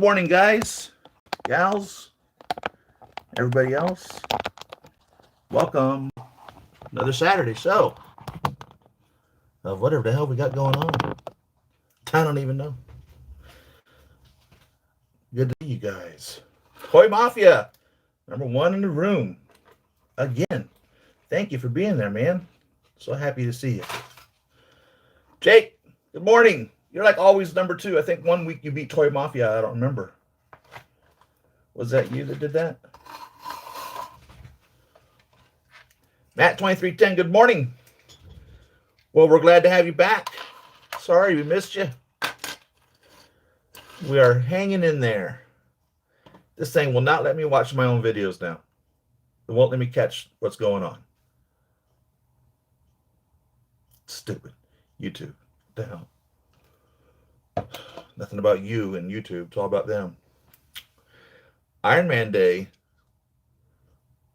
Morning, guys, gals, everybody else. Welcome. Another Saturday show of whatever the hell we got going on. I don't even know. Good to see you guys. Toy Mafia, number one in the room. Again, thank you for being there, man. So happy to see you. Jake, good morning. You're like always number two. I think one week you beat Toy Mafia. I don't remember. Was that you that did that? Matt 2310, good morning. Well, we're glad to have you back. Sorry we missed you. We are hanging in there. This thing will not let me watch my own videos now. It won't let me catch what's going on. Stupid. YouTube. What the hell? Nothing about you and YouTube. It's all about them. Iron Man Day.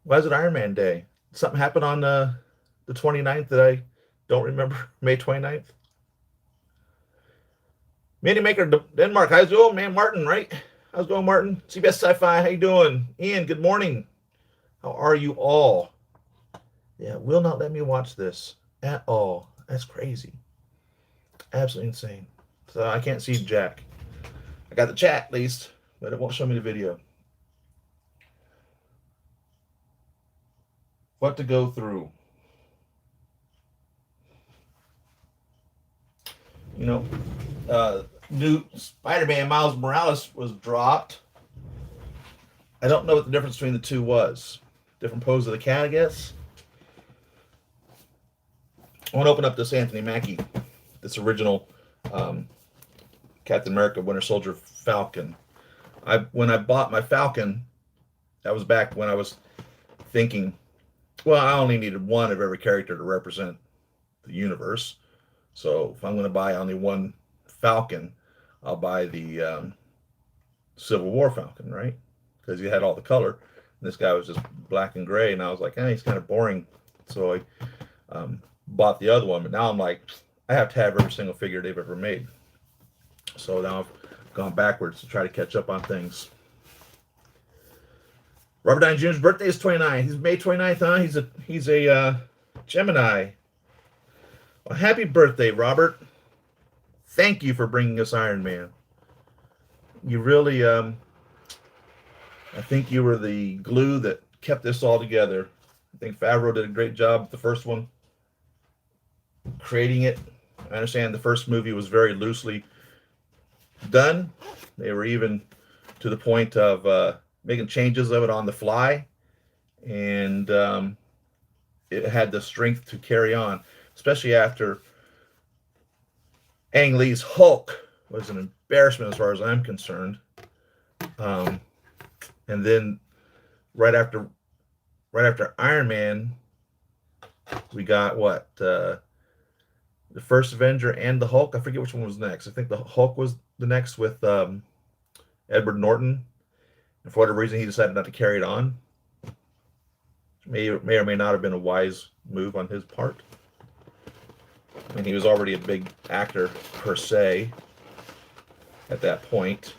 Why is it Iron Man Day? Something happened on the 29th that I don't remember. May 29th. Mini Maker Denmark. How's it going, man? Martin, right? How's it going, Martin? CBS Sci-Fi. How you doing? Ian, good morning. How are you all? Yeah, will not let me watch this at all. That's crazy. Absolutely insane. So I can't see Jack. I got the chat at least, but it won't show me the video. What to go through. You know, new Spider-Man Miles Morales was dropped. I don't know what the difference between the two was. Different pose of the cat, I guess. I want to open up this Anthony Mackie, this original Captain America Winter Soldier Falcon. When I bought my Falcon, that was back when I was thinking, well, I only needed one of every character to represent the universe. So if I'm going to buy only one Falcon, I'll buy the Civil War Falcon, right? Because he had all the color. And this guy was just black and gray, and I was like, he's kind of boring. So I bought the other one, but now I'm like, I have to have every single figure they've ever made. So now I've gone backwards to try to catch up on things. Robert Downey Jr.'s birthday is 29. He's May 29th, huh? He's a Gemini. Well, happy birthday, Robert. Thank you for bringing us Iron Man. You really, I think you were the glue that kept this all together. I think Favreau did a great job with the first one, creating it. I understand the first movie was very loosely done. They were even to the point of making changes of it on the fly, and it had the strength to carry on, especially after Ang Lee's Hulk was an embarrassment as far as I'm concerned. And then right after Iron Man, we got what? The first Avenger and the Hulk. I forget which one was next. I think the Hulk was the next with Edward Norton. And for whatever reason, he decided not to carry it on. May or may not have been a wise move on his part. I mean, he was already a big actor per se at that point.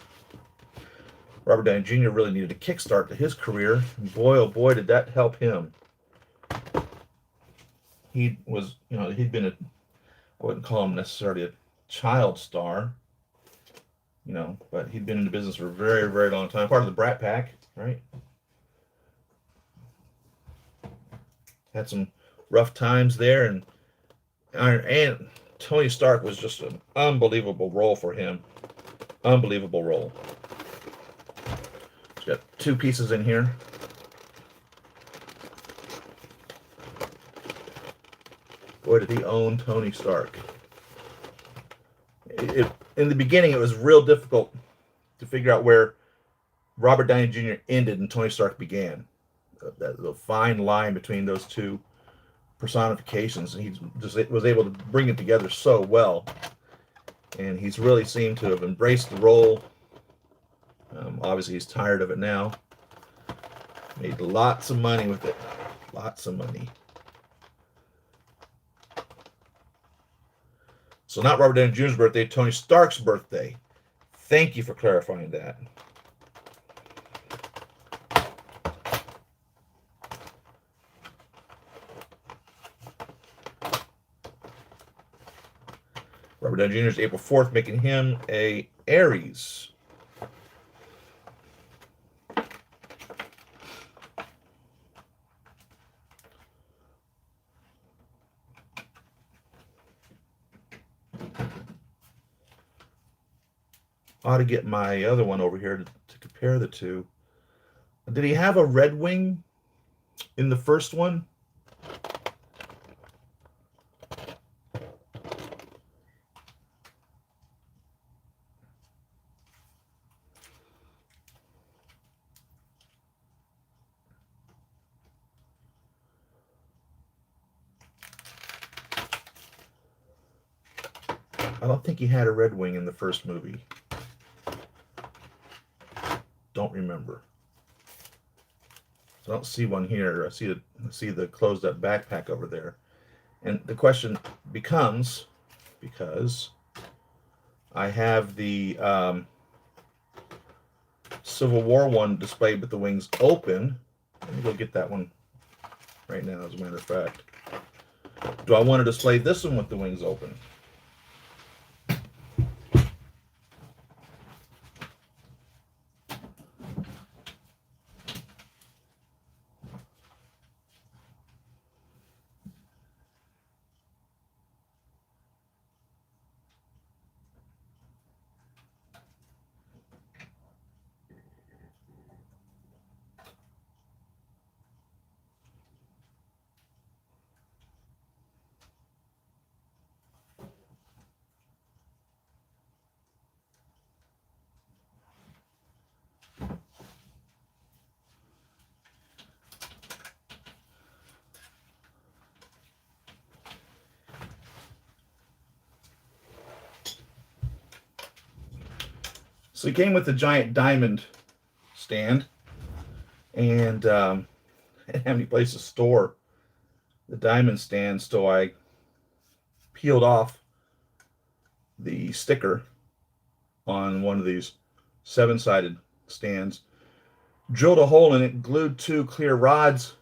Robert Downey Jr. really needed a kickstart to his career. And boy, oh boy, did that help him. He was, he'd been I wouldn't call him necessarily a child star, but he'd been in the business for a very, very long time. Part of the Brat Pack, right? Had some rough times there, and Tony Stark was just an unbelievable role for him. Unbelievable role. He's got two pieces in here. Boy, did he own Tony Stark. In the beginning, it was real difficult to figure out where Robert Downey Jr. ended and Tony Stark began. The fine line between those two personifications, and he just was able to bring it together so well. And he's really seemed to have embraced the role. Obviously, he's tired of it now. Made lots of money with it. Lots of money. So not Robert Downey Jr.'s birthday, Tony Stark's birthday. Thank you for clarifying that. Robert Downey Jr. is April 4th, making him a Aries. Ought to get my other one over here to compare the two. Did he have a red wing in the first one? I don't think he had a red wing in the first movie. Don't remember. I don't see one here. I see the closed up backpack over there. And the question becomes, because I have the Civil War one displayed with the wings open. Let me go get that one right now, as a matter of fact. Do I want to display this one with the wings open? So he came with a giant diamond stand, and I didn't have any place to store the diamond stand, so I peeled off the sticker on one of these 7-sided stands, drilled a hole in it, glued 2 clear rods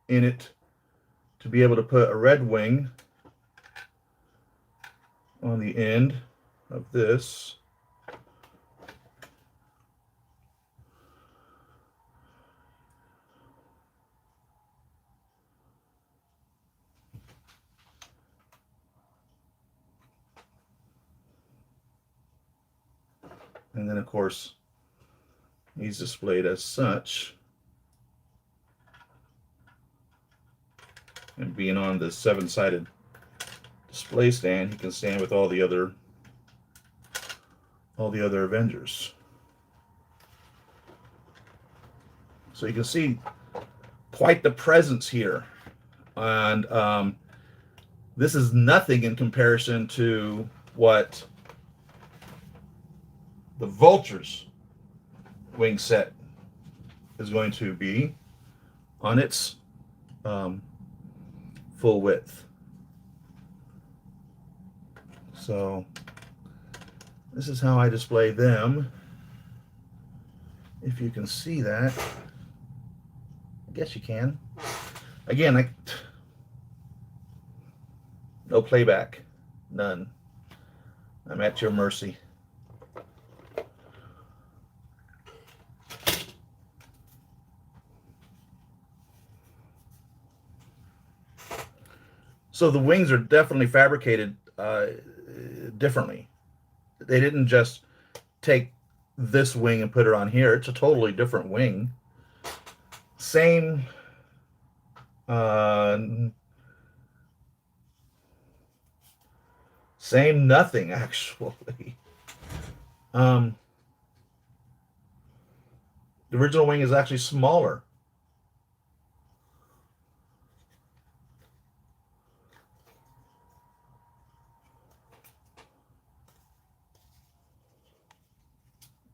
in it to be able to put a red wing on the end of this. And then, of course, he's displayed as such. And being on the 7-sided display stand, he can stand with all the other Avengers. So you can see quite the presence here. And this is nothing in comparison to what the Vulture's wing set is going to be on its full width. So this is how I display them. If you can see that, I guess you can. Again, no playback, none. I'm at your mercy. So the wings are definitely fabricated differently. They didn't just take this wing and put it on here. It's a totally different wing. Same nothing, actually. The original wing is actually smaller.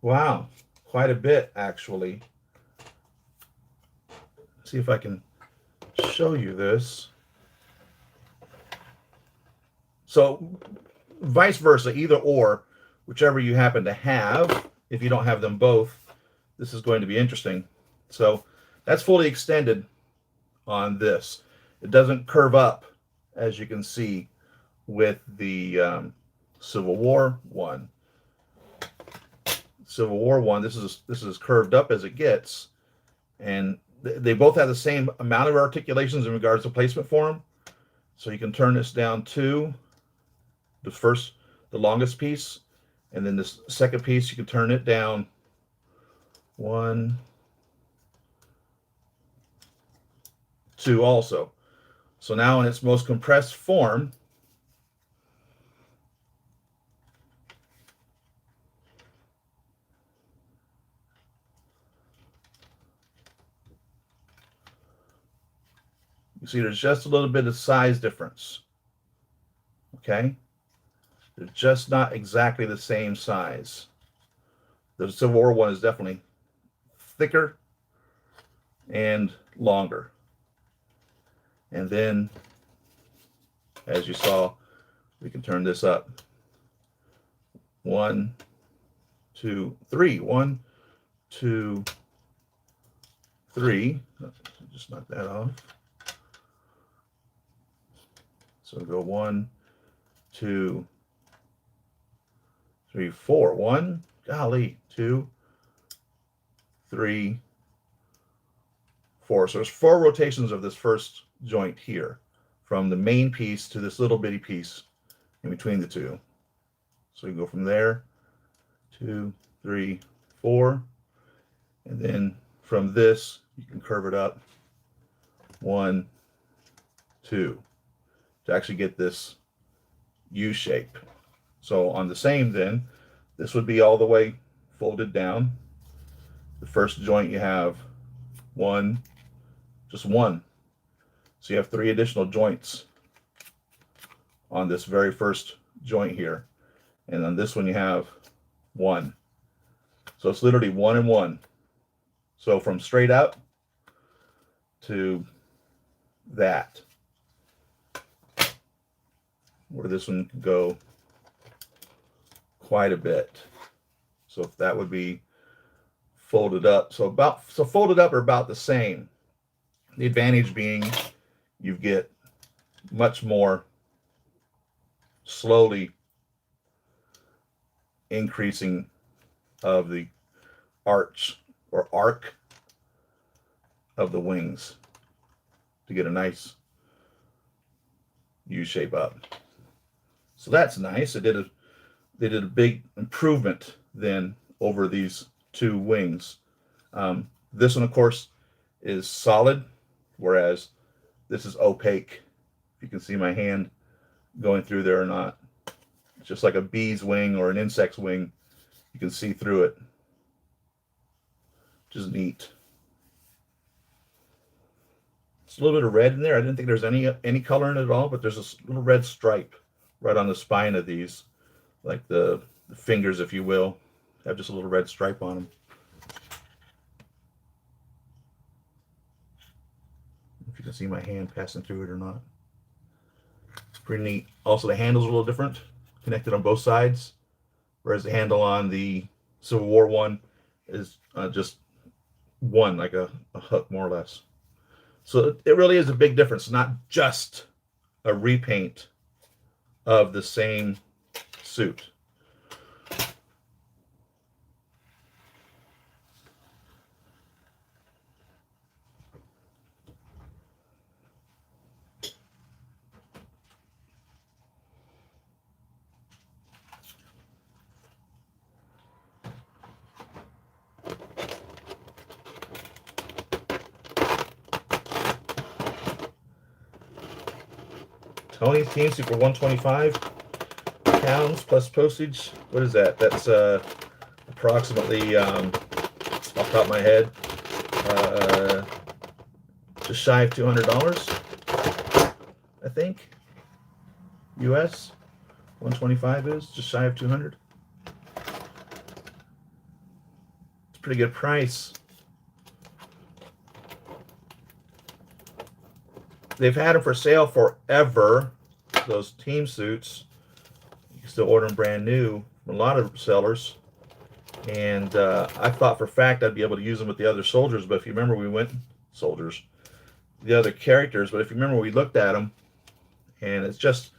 Wow, quite a bit, actually. See if I can show you this. So, vice versa, either or, whichever you happen to have. If you don't have them both, this is going to be interesting. So that's fully extended on this. It doesn't curve up, as you can see with the Civil War one. Civil War one, this is as curved up as it gets, and they both have the same amount of articulations in regards to placement for them. So you can turn this down to the longest piece, and then this second piece you can turn it down 1, 2 also. So now in its most compressed form, you see there's just a little bit of size difference. Okay? They're just not exactly the same size. The Civil War one is definitely thicker and longer. And then, as you saw, we can turn this up. 1, 2, 3. 1, 2, 3. Just knock that off. So go 1, 2, 3, 4. 1, golly, 2, 3, 4. So there's 4 rotations of this first joint here, from the main piece to this little bitty piece in between the two. So you go from there, 2, 3, 4, and then from this you can curve it up 1, 2 to actually get this U shape. So on the same, then this would be all the way folded down. The first joint you have just one. So you have 3 additional joints on this very first joint here. And on this one you have 1. So it's literally 1 and 1. So from straight up to that, where this one could go quite a bit. So if that would be folded up. So folded up are about the same. The advantage being you get much more slowly increasing of the arch or arc of the wings to get a nice U shape up. So that's nice. They did a big improvement then over these 2 wings. This one, of course, is solid, whereas this is opaque. If you can see my hand going through there or not. It's just like a bee's wing or an insect's wing. You can see through it. Which is neat. It's a little bit of red in there. I didn't think there's any color in it at all, but there's a little red stripe right on the spine of these, like the fingers, if you will, have just a little red stripe on them. If you can see my hand passing through it or not. It's pretty neat. Also, the handle's a little different, connected on both sides, whereas the handle on the Civil War one is just one, like a hook, more or less. So it really is a big difference, not just a repaint of the same suit. Tony's team suit for 125 pounds plus postage. What is that? That's approximately, off the top of my head, just shy of $200, I think. US 125 is just shy of 200. It's a pretty good price. They've had them for sale forever. Those team suits, you can still order them brand new from a lot of sellers. And I thought for a fact I'd be able to use them with the other soldiers. But if you remember, we went soldiers, the other characters. But if you remember, we looked at them, and it just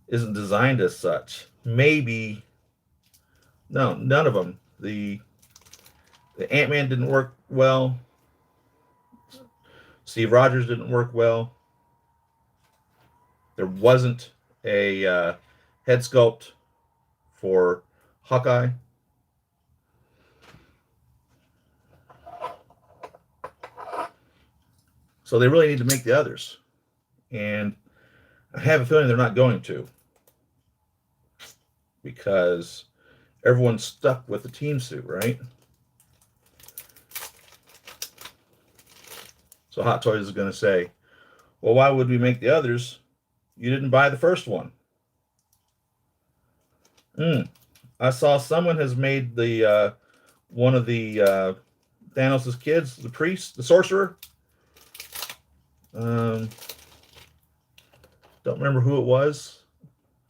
isn't designed as such. Maybe no, none of them. The Ant-Man didn't work well. Steve Rogers didn't work well. There wasn't a head sculpt for Hawkeye. So they really need to make the others. And I have a feeling they're not going to, because everyone's stuck with the team suit, right? So Hot Toys is going to say, well, why would we make the others? You didn't buy the first one. I saw someone has made the one of the Thanos' kids, the priest, the sorcerer. Don't remember who it was.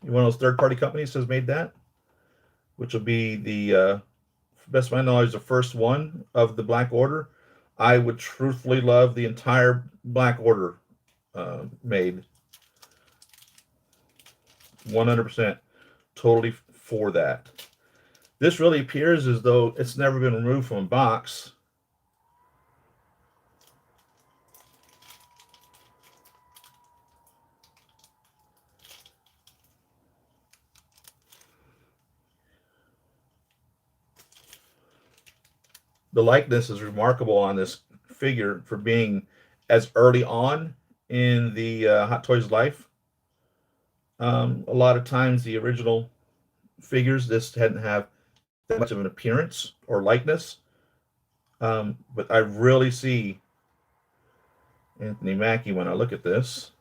One of those third-party companies has made that, which will be the, best of my knowledge, the first one of the Black Order. I would truthfully love the entire Black Order made. 100%, totally for that. This really appears as though it's never been removed from a box. The likeness is remarkable on this figure for being as early on in the Hot Toys life. A lot of times the original figures, this hadn't have that much of an appearance or likeness. But I really see Anthony Mackie when I look at this.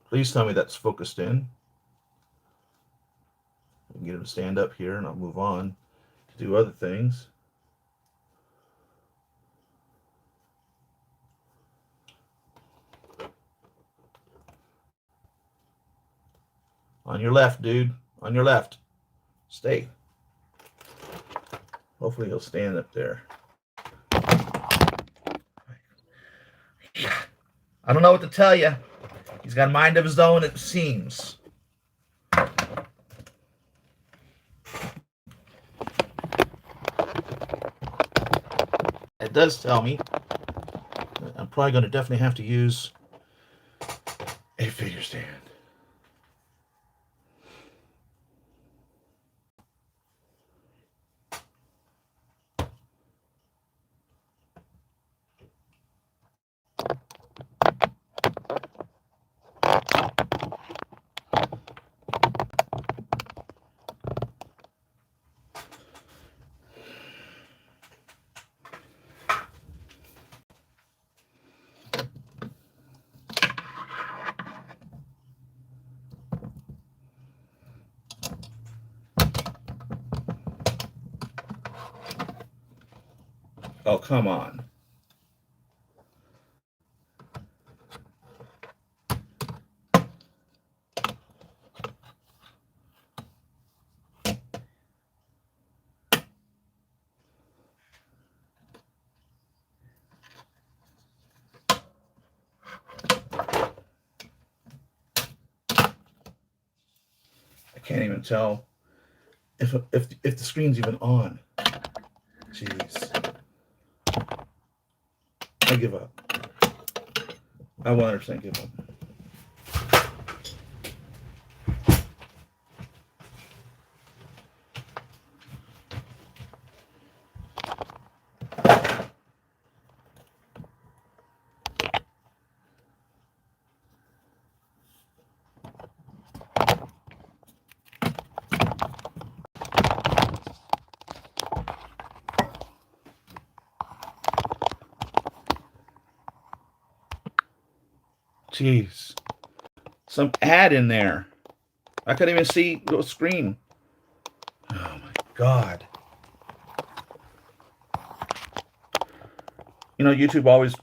Please tell me that's focused in. I can get him to stand up here, and I'll move on to do other things. On your left, dude. On your left. Stay. Hopefully he'll stand up there. I don't know what to tell you. He's got a mind of his own, it seems. It does tell me that I'm probably going to definitely have to use a figure stand. Oh, come on. I can't even tell if the screen's even on. Jeez. I give up. I 100% give up. Jeez. Some ad in there. I couldn't even see the screen. Oh my God. You know, YouTube always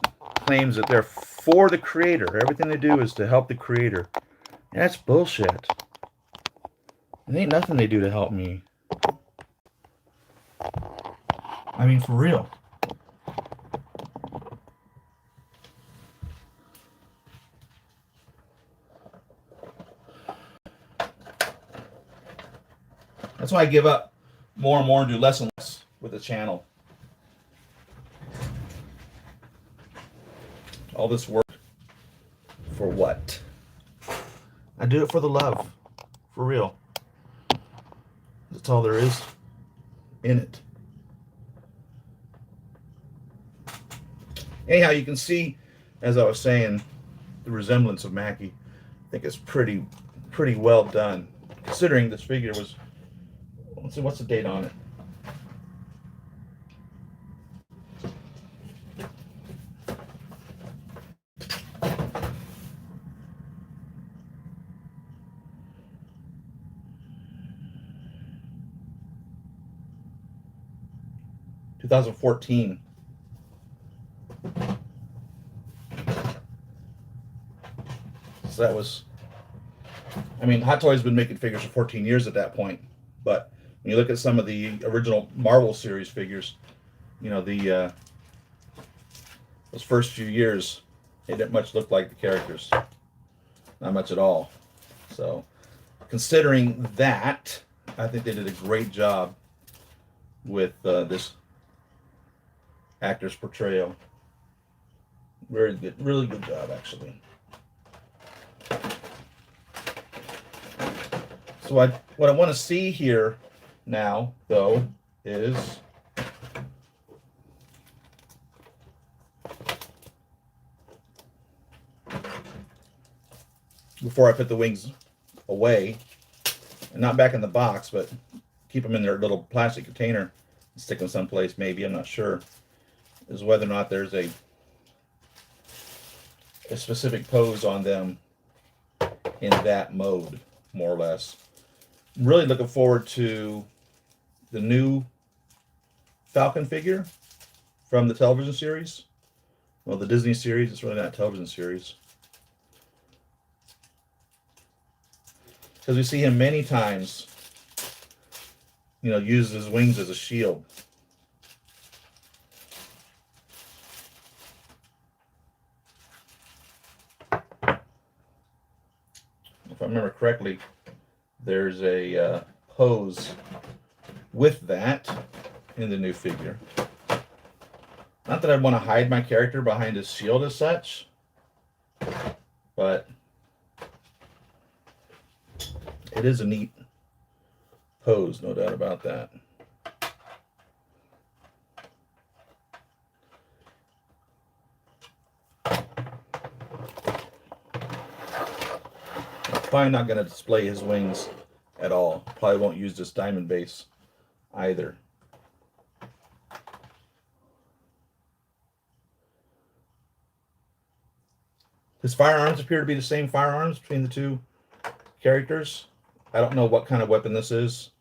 claims that they're for the creator. Everything they do is to help the creator. That's bullshit. There ain't nothing they do to help me. I mean, for real. That's why I give up more and more and do less and less with the channel. All this work for what? I do it for the love. For real. That's all there is in it. Anyhow, you can see, as I was saying, the resemblance of Mackie. I think it's pretty well done, considering this figure was. Let's see, what's the date on it? (2014). So that was. I mean, Hot Toys has been making figures for 14 years at that point, but when you look at some of the original Marvel series figures, you know, the those first few years, they didn't much look like the characters. Not much at all. So, considering that, I think they did a great job with this actor's portrayal. Very good, really good job, actually. So what I want to see here now, though, is before I put the wings away, and not back in the box, but keep them in their little plastic container and stick them someplace, maybe, I'm not sure, is whether or not there's a specific pose on them in that mode, more or less. I'm really looking forward to the new Falcon figure from the television series. Well, the Disney series, it's really not a television series. Because we see him many times, you know, use his wings as a shield. If I remember correctly, there's a pose with that in the new figure. Not that I want to hide my character behind his shield as such, but it is a neat pose, no doubt about that. Probably not going to display his wings at all. Probably won't use this diamond base either. His firearms appear to be the same firearms between the two characters. I don't know what kind of weapon this is.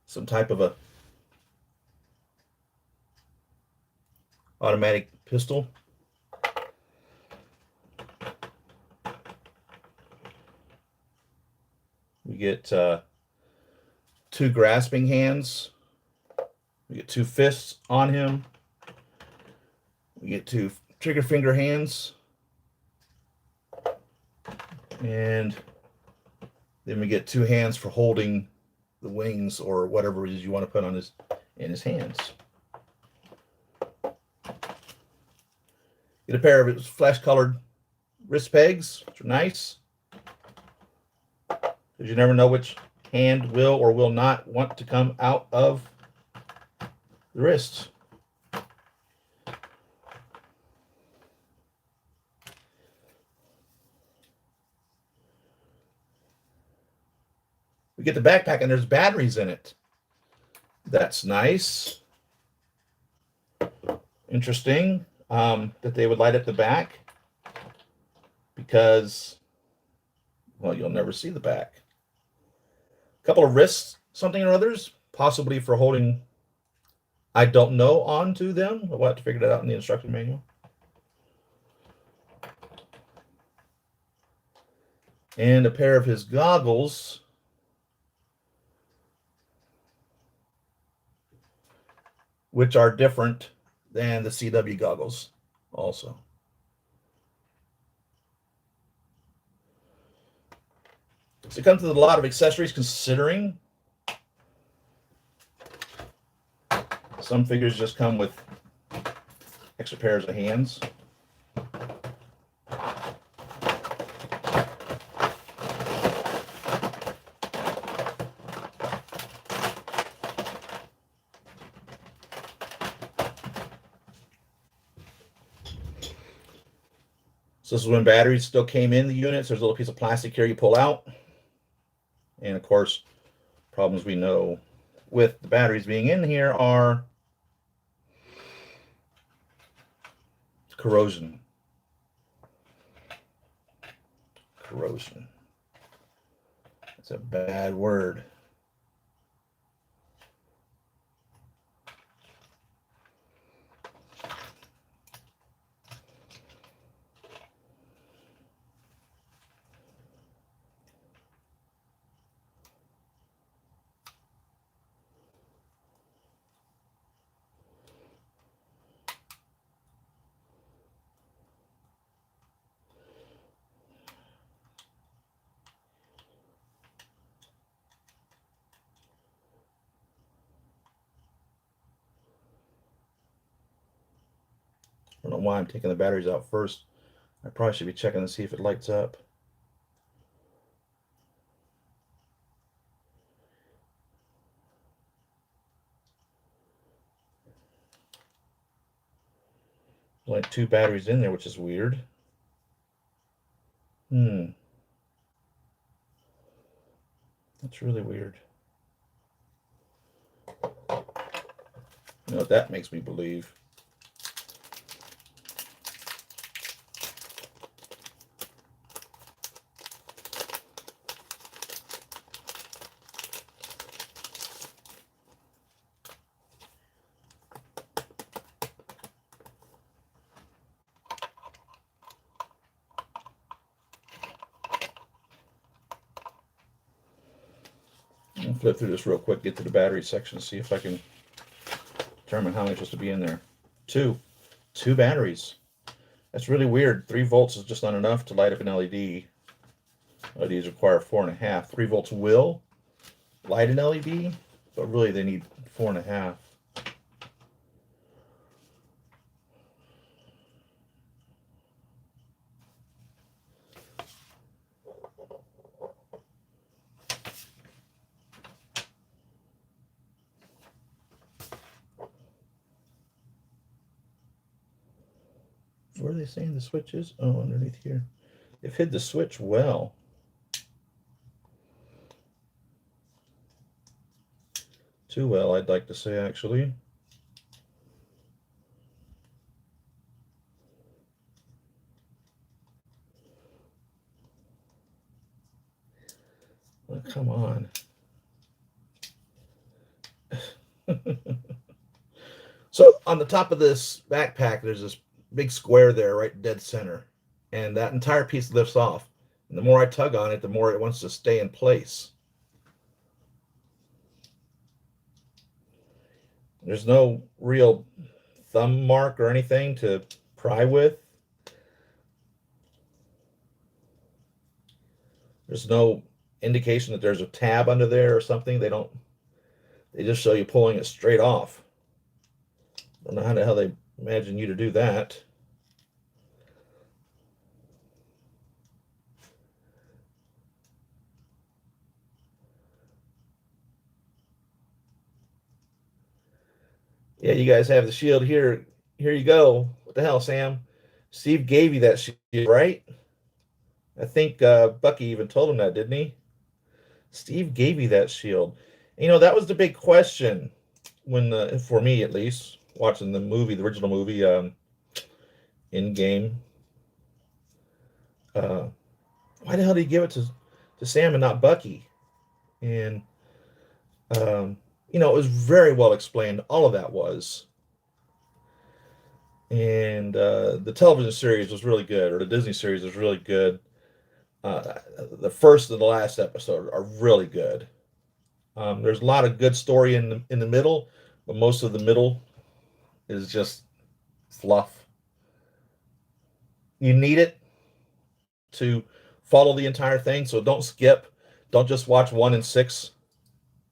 Some type of a automatic pistol. We get two grasping hands. We get two fists on him. We get two trigger finger hands. And then we get two hands for holding the wings or whatever it is you want to put on in his hands. Get a pair of his flesh-colored wrist pegs, which are nice. Because you never know which hand will or will not want to come out of the wrist. We get the backpack and there's batteries in it. That's nice. Interesting that they would light up the back because, well, you'll never see the back. A couple of wrists, something or others, possibly for holding, I don't know, onto them. We'll have to figure that out in the instruction manual. and a pair of his goggles, which are different than the CW goggles also. So it comes with a lot of accessories, considering some figures just come with extra pairs of hands. So this is when batteries still came in the units. There's a little piece of plastic here you pull out. And of course, problems we know with the batteries being in here are corrosion. Corrosion. That's a bad word. I don't know why I'm taking the batteries out first. I probably should be checking to see if it lights up. There's like 2 batteries in there, which is weird. That's really weird. You know what that makes me believe? I'll flip through this real quick, get to the battery section, see if I can determine how many supposed to be in there. 2 batteries. That's really weird. 3 volts is just not enough to light up an LED. LEDs require 4.5. 3 volts will light an LED, but really they need 4.5. Where are they saying the switch is? Oh, underneath here. They've hid the switch well. Too well, I'd like to say, actually. Oh, come on. So on the top of this backpack, there's this big square there, right dead center. And that entire piece lifts off. And the more I tug on it, the more it wants to stay in place. There's no real thumb mark or anything to pry with. There's no indication that there's a tab under there or something. They just show you pulling it straight off. I don't know how the hell they imagine you to do that. Yeah, you guys have the shield here. Here you go. What the hell, Sam? Steve gave you that shield, right? I think Bucky even told him that, didn't he? Steve gave you that shield. You know, that was the big question when, for me at least, watching the movie, the original movie, in game. Why the hell did he give it to Sam and not Bucky? And you know, it was very well explained. All of that was. And the television series was really good, or the Disney series was really good. The first and the last episode are really good. There's a lot of good story in the middle, but most of the middle is just fluff. You need it to follow the entire thing, so don't skip. Don't just watch 1 and 6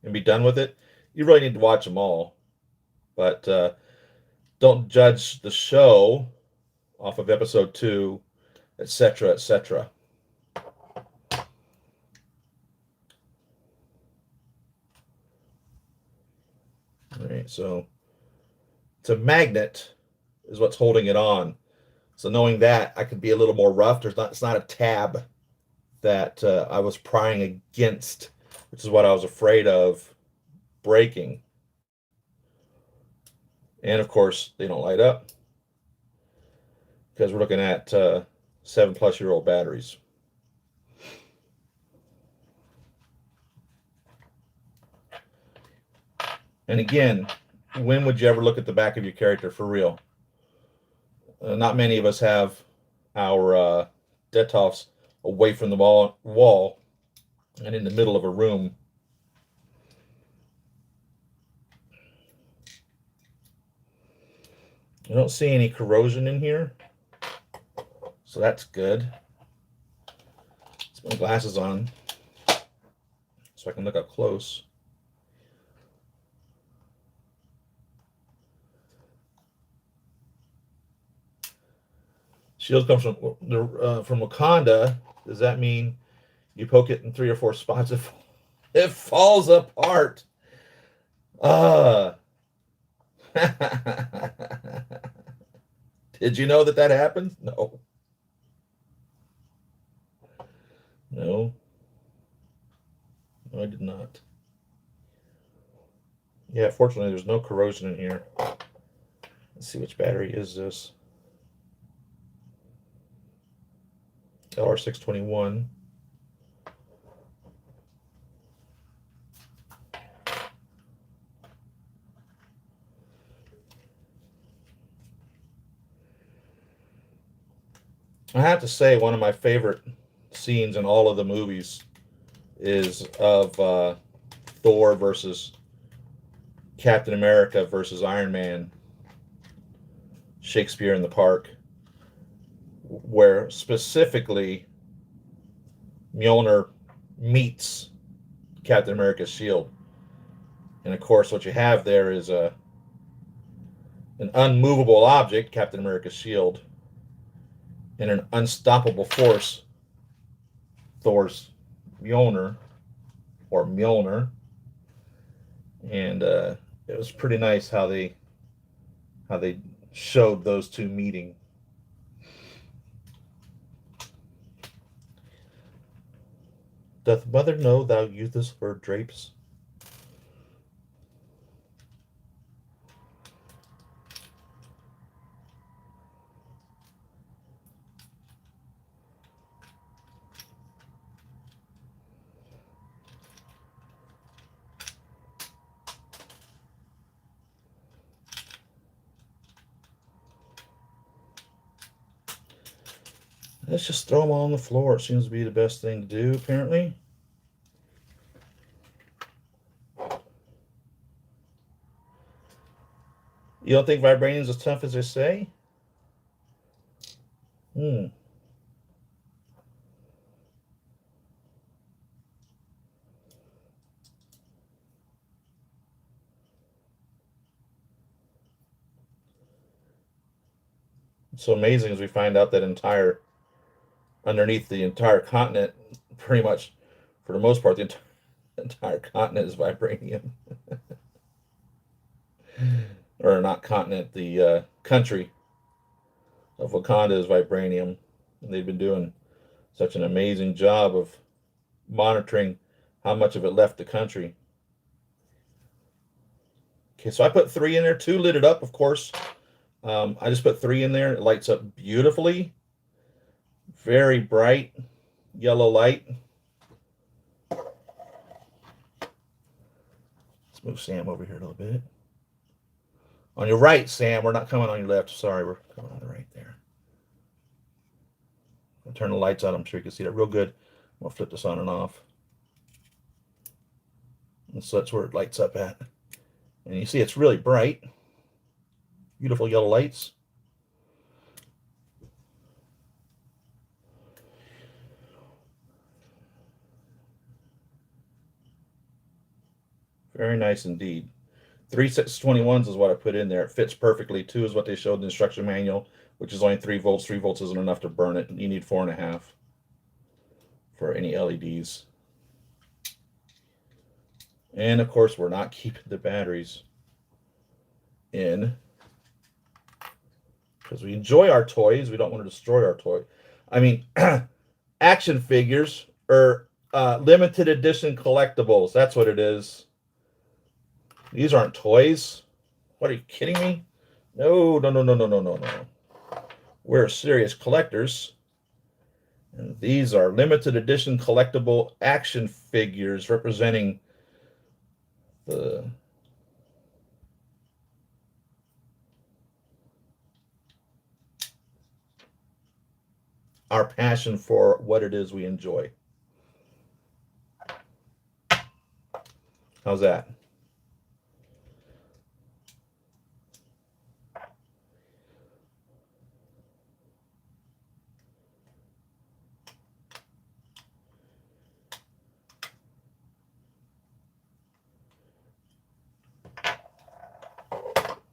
and be done with it. You really need to watch them all, but don't judge the show off of episode 2, etc., etc. All right, so it's a magnet is what's holding it on. So knowing that, I could be a little more rough. It's not a tab that I was prying against, which is what I was afraid of breaking. And of course, they don't light up because we're looking at 7+ year old batteries. And again, when would you ever look at the back of your character for real? Not many of us have our Detolfs away from the wall and in the middle of a room. I don't see any corrosion in here, so that's good. Let's put my glasses on so I can look up close. Shield comes from Wakanda. Does that mean you poke it in 3 or 4 spots, it falls apart? Did you know that happens? No. No, I did not. Yeah, fortunately, there's no corrosion in here. Let's see, which battery is this? LR621. I have to say, one of my favorite scenes in all of the movies is of Thor versus Captain America versus Iron Man, Shakespeare in the Park, where specifically Mjolnir meets Captain America's shield. And of course, what you have there is an unmovable object, Captain America's shield, and an unstoppable force, Thor's Mjolnir, or Mjolnir. And it was pretty nice how they showed those two meeting. Doth mother know thou usest her drapes? Let's just throw them all on the floor. It seems to be the best thing to do, apparently. You don't think vibranium's as tough as they say? It's so amazing as we find out that underneath the entire continent, pretty much, for the most part, the entire continent is vibranium. Or not continent, the country of Wakanda is vibranium. And they've been doing such an amazing job of monitoring how much of it left the country. Okay, so I put 3 in there, 2 lit it up, of course. I just put 3 in there. It lights up beautifully. Very bright yellow light. Let's move Sam over here a little bit. On your right, Sam. We're not coming on your left. Sorry, we're coming on the right there. I'll turn the lights on. I'm sure you can see that real good. I'll flip this on and off. And so that's where it lights up at. And you see it's really bright. Beautiful yellow lights. Very nice indeed. 3 621s is what I put in there. It fits perfectly. 2 is what they showed in the instruction manual, which is only 3 volts. 3 volts isn't enough to burn it. You need 4.5 for any LEDs. And of course, we're not keeping the batteries in because we enjoy our toys. We don't want to destroy our toy. I mean, action figures are limited edition collectibles. That's what it is. These aren't toys. What, are you kidding me? No, no, no, no, no, no, no, no. We're serious collectors. And these are limited edition collectible action figures representing our passion for what it is we enjoy. How's that?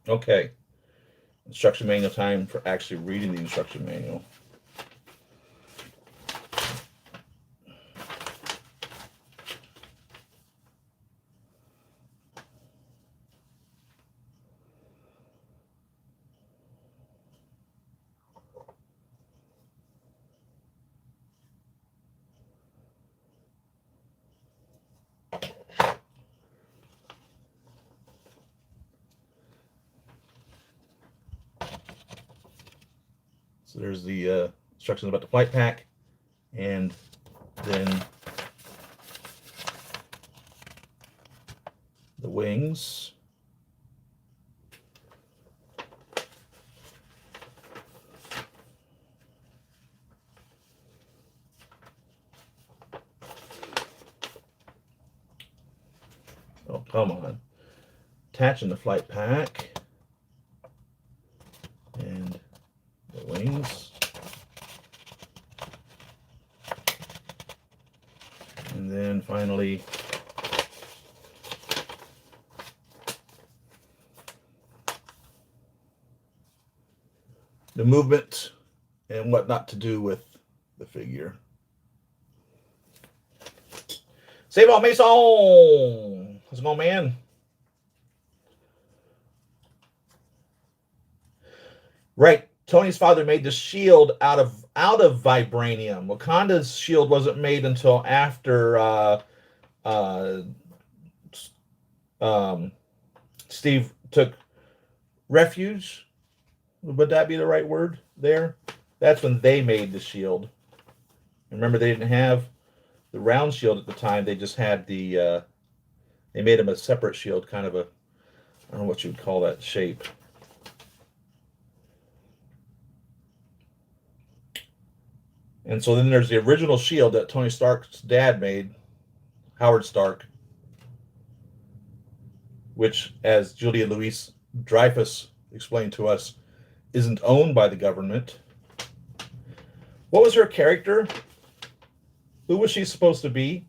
Okay. Instruction manual time for actually reading the instruction manual. So there's the instructions about the flight pack, and then the wings. Oh, come on. Attaching the flight pack. And the wings. And then finally the movement and what not to do with the figure. Save all Mason! How's it going, man? Right. Tony's father made the shield out of vibranium. Wakanda's shield wasn't made until after Steve took refuge. Would that be the right word there? That's when they made the shield. Remember, they didn't have the round shield at the time. They just had the they made him a separate shield, kind of a, I don't know what you would call that shape. And so then there's the original shield that Tony Stark's dad made, Howard Stark, which, as Julia Louis-Dreyfus explained to us, isn't owned by the government. What was her character? Who was she supposed to be?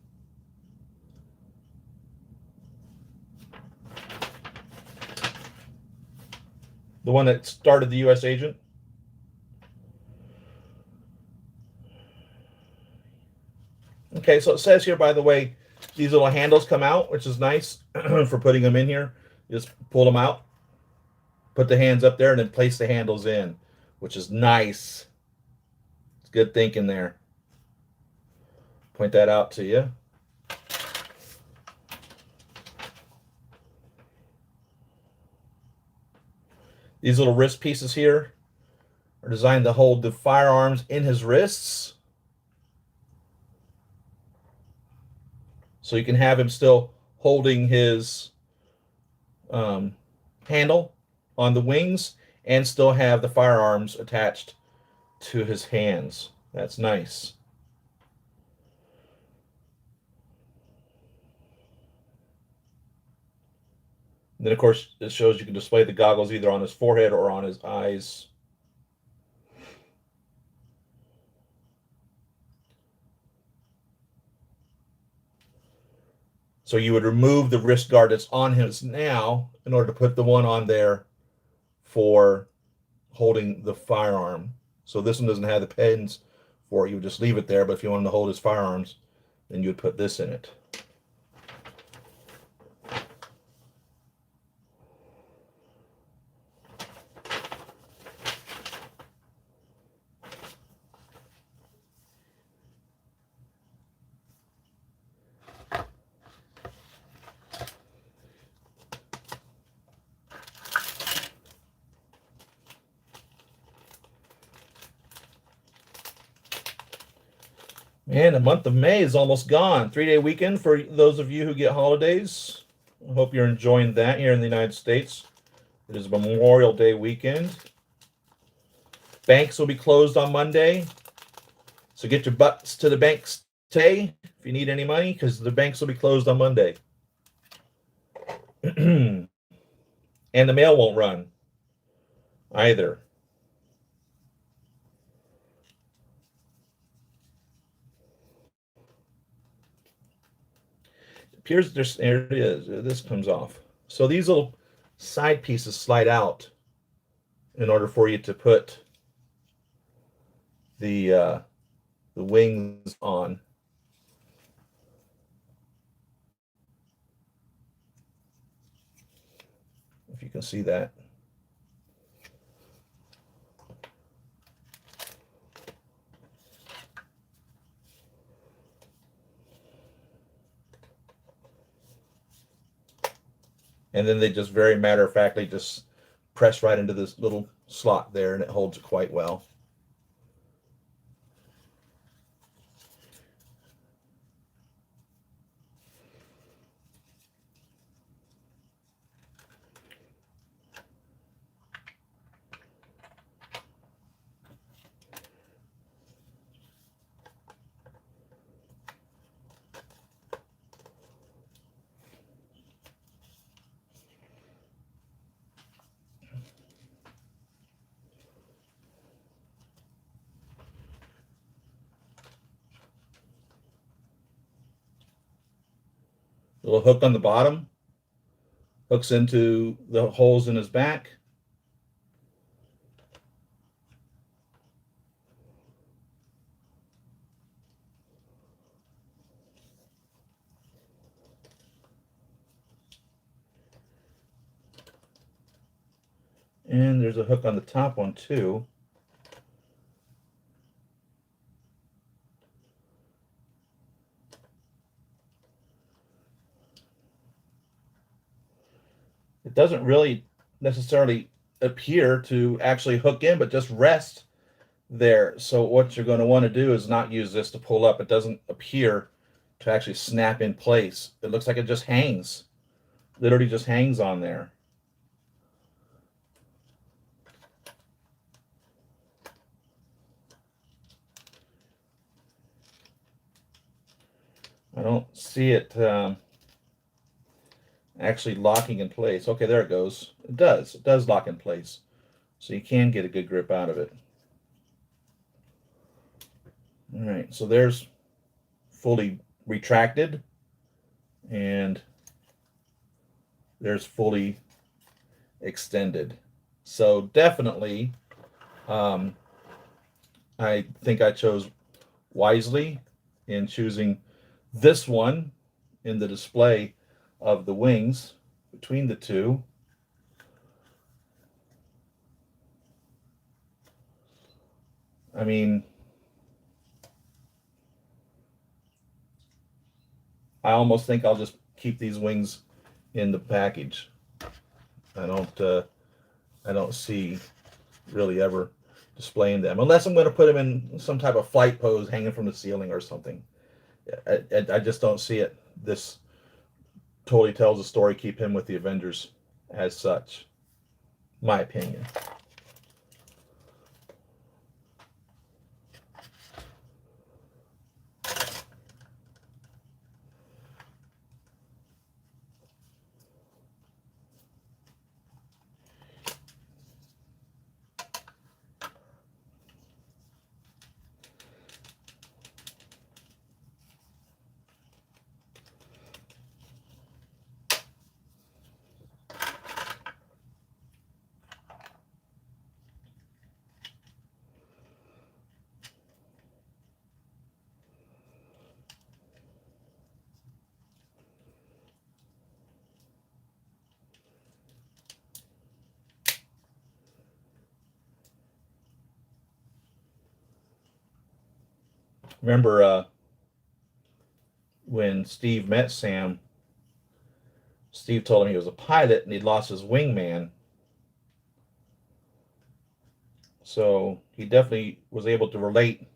The one that started the U.S. agent? Okay, so it says here, by the way, these little handles come out, which is nice for putting them in here. You just pull them out, put the hands up there, and then place the handles in, which is nice. It's good thinking there. Point that out to you. These little wrist pieces here are designed to hold the firearms in his wrists, so you can have him still holding his handle on the wings and still have the firearms attached to his hands. That's nice. And then, of course, it shows you can display the goggles either on his forehead or on his eyes. So you would remove the wrist guard that's on him now in order to put the one on there for holding the firearm. So this one doesn't have the pins for it. You would just leave it there, but if you want him to hold his firearms, then you would put this in it. And the month of May is almost gone. 3-day weekend for those of you who get holidays. I hope you're enjoying that here in the United States. It is Memorial Day weekend. Banks will be closed on Monday. So get your butts to the banks today if you need any money, because the banks will be closed on Monday. And the mail won't run either. Appears there it is. This comes off. So these little side pieces slide out in order for you to put the wings on. If you can see that. And then they just very matter-of-factly just press right into this little slot there, and it holds it quite well. Little hook on the bottom, hooks into the holes in his back. And there's a hook on the top one too. It doesn't really necessarily appear to actually hook in, but just rest there. So what you're going to want to do is not use this to pull up. It doesn't appear to actually snap in place. It looks like it just hangs. Literally just hangs on there. I don't see it actually locking in place. Okay, there it goes. It does. It does lock in place. So you can get a good grip out of it. All right, so there's fully retracted, and there's fully extended. So definitely, I think I chose wisely in choosing this one in the display of the wings between the two. I mean, I almost think I'll just keep these wings in the package. I don't see really ever displaying them unless I'm going to put them in some type of flight pose hanging from the ceiling or something. I just don't see it. This totally tells the story. Keep him with the Avengers as such. My opinion. Remember when Steve met Sam, Steve told him he was a pilot and he'd lost his wingman. So he definitely was able to relate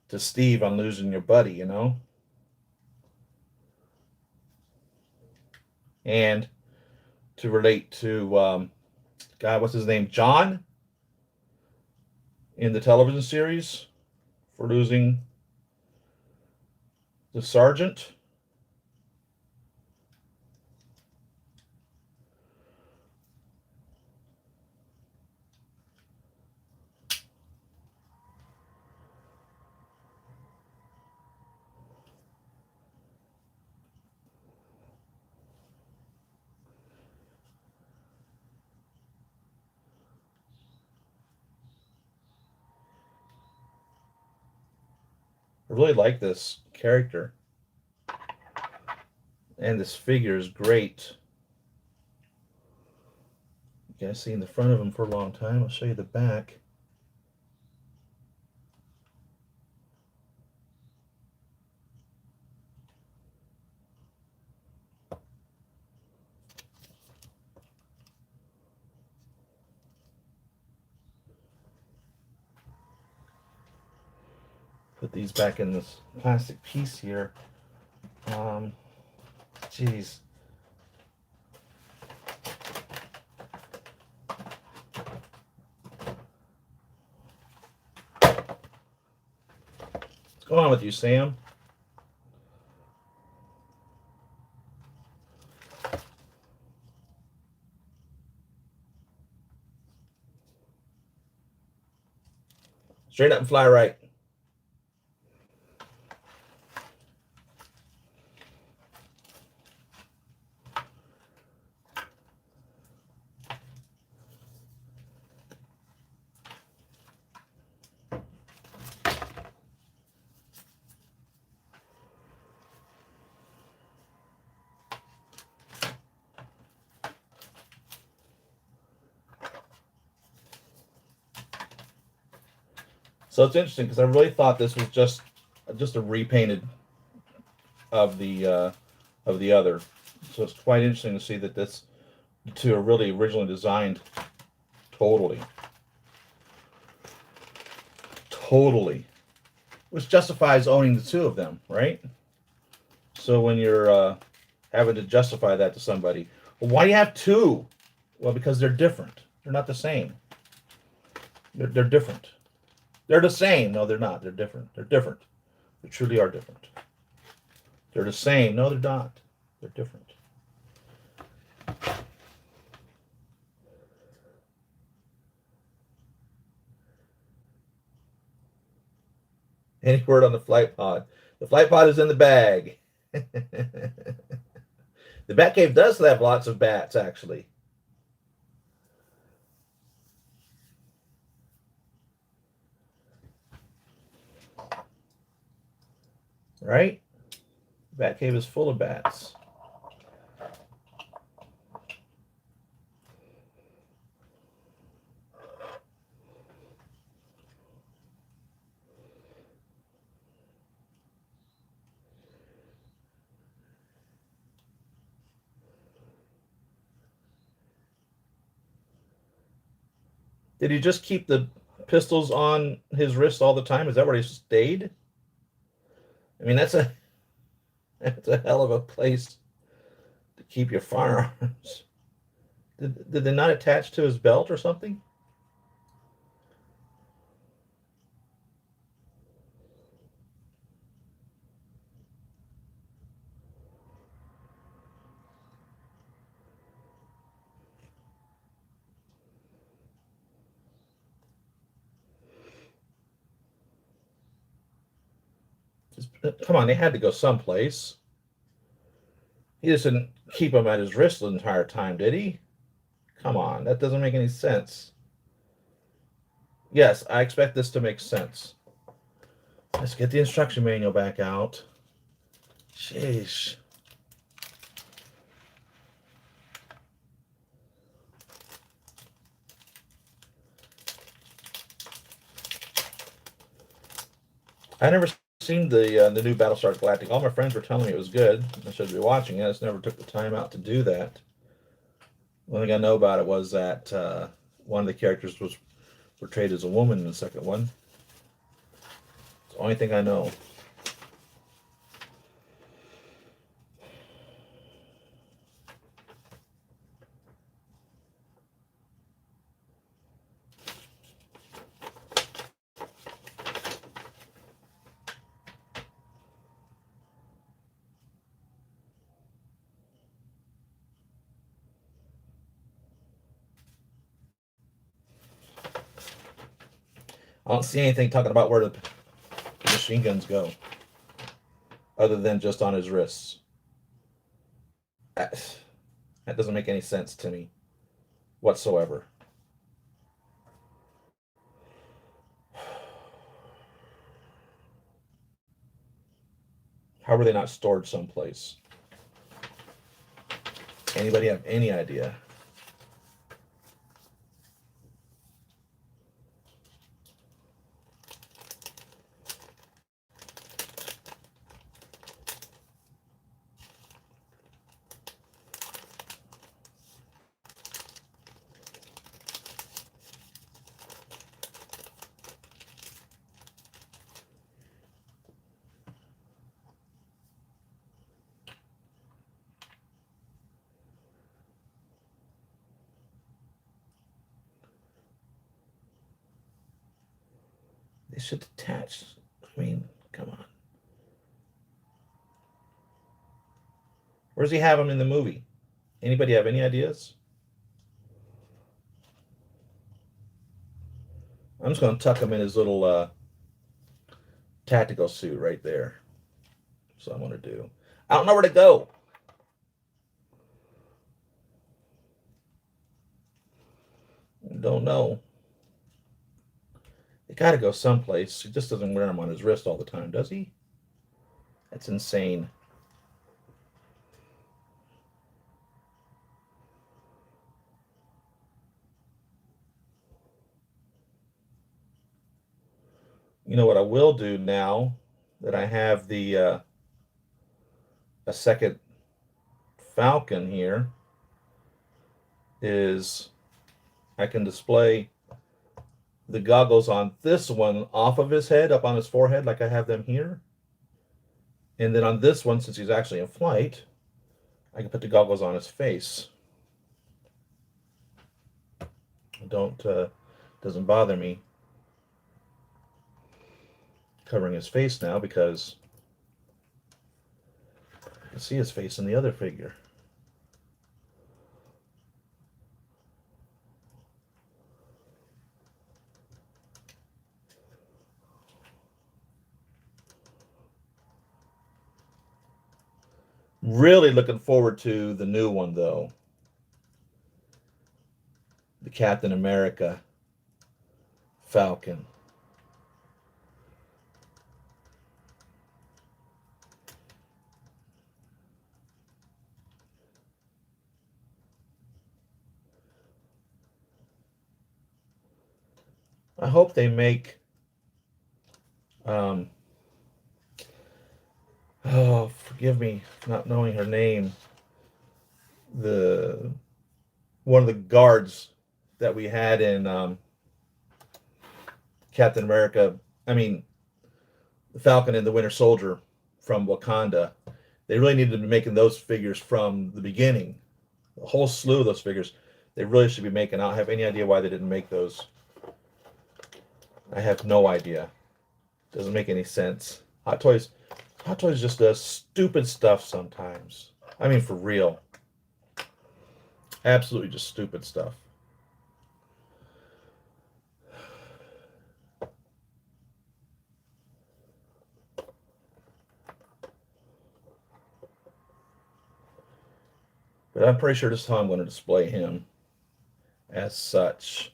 to Steve on losing your buddy, you know? And to relate to, God, what's his name? John in the television series for losing the sergeant. I really like this character. And this figure is great. You guys seen the front of him for a long time. I'll show you the back. Put these back in this plastic piece here. Geez. What's going on with you, Sam? Straight up and fly right. So it's interesting because I really thought this was just a repainted of the other. So it's quite interesting to see that the two are really originally designed totally, which justifies owning the two of them, right? So when you're having to justify that to somebody, well, why do you have two? Well, because they're different. They're not the same. They're different. They're the same. No, they're not. They're different. They're different. They truly are different. They're the same. No, they're not. They're different. Any word on the flight pod? The flight pod is in the bag. The Batcave does have lots of bats, actually. Right? The Batcave is full of bats. Did he just keep the pistols on his wrist all the time? Is that where he stayed? I mean, that's a hell of a place to keep your firearms. Did they not attach to his belt or something? Come on, they had to go someplace. He just didn't keep them at his wrist the entire time, did he? Come on, that doesn't make any sense. Yes, I expect this to make sense. Let's get the instruction manual back out. Sheesh. I never seen the new Battlestar Galactic. All my friends were telling me it was good. I should be watching it. I just never took the time out to do that. One thing I know about it was that one of the characters was portrayed as a woman in the second one. It's the only thing I know. I don't see anything talking about where the machine guns go, other than just on his wrists. That doesn't make any sense to me whatsoever. How were they not stored someplace? Anybody have any idea? They should attach. I mean, come on. Where does he have them in the movie? Anybody have any ideas? I'm just going to tuck him in his little tactical suit right there. That's what I'm going to do. I don't know where to go. Don't know. They got to go someplace. He just doesn't wear them on his wrist all the time, does he? That's insane. You know what I will do now that I have the a second Falcon here is I can display the goggles on this one off of his head, up on his forehead, like I have them here. And then on this one, since he's actually in flight, I can put the goggles on his face. Doesn't bother me covering his face now because I can see his face in the other figure. Really looking forward to the new one, though. The Captain America Falcon. I hope they make oh, forgive me for not knowing her name. The one of the guards that we had in Captain America. I mean, the Falcon and the Winter Soldier from Wakanda. They really needed to be making those figures from the beginning. A whole slew of those figures. They really should be making. I don't have any idea why they didn't make those. I have no idea. Doesn't make any sense. Hot Toys just does stupid stuff sometimes. I mean, for real. Absolutely just stupid stuff. But I'm pretty sure this is how I'm going to display him as such.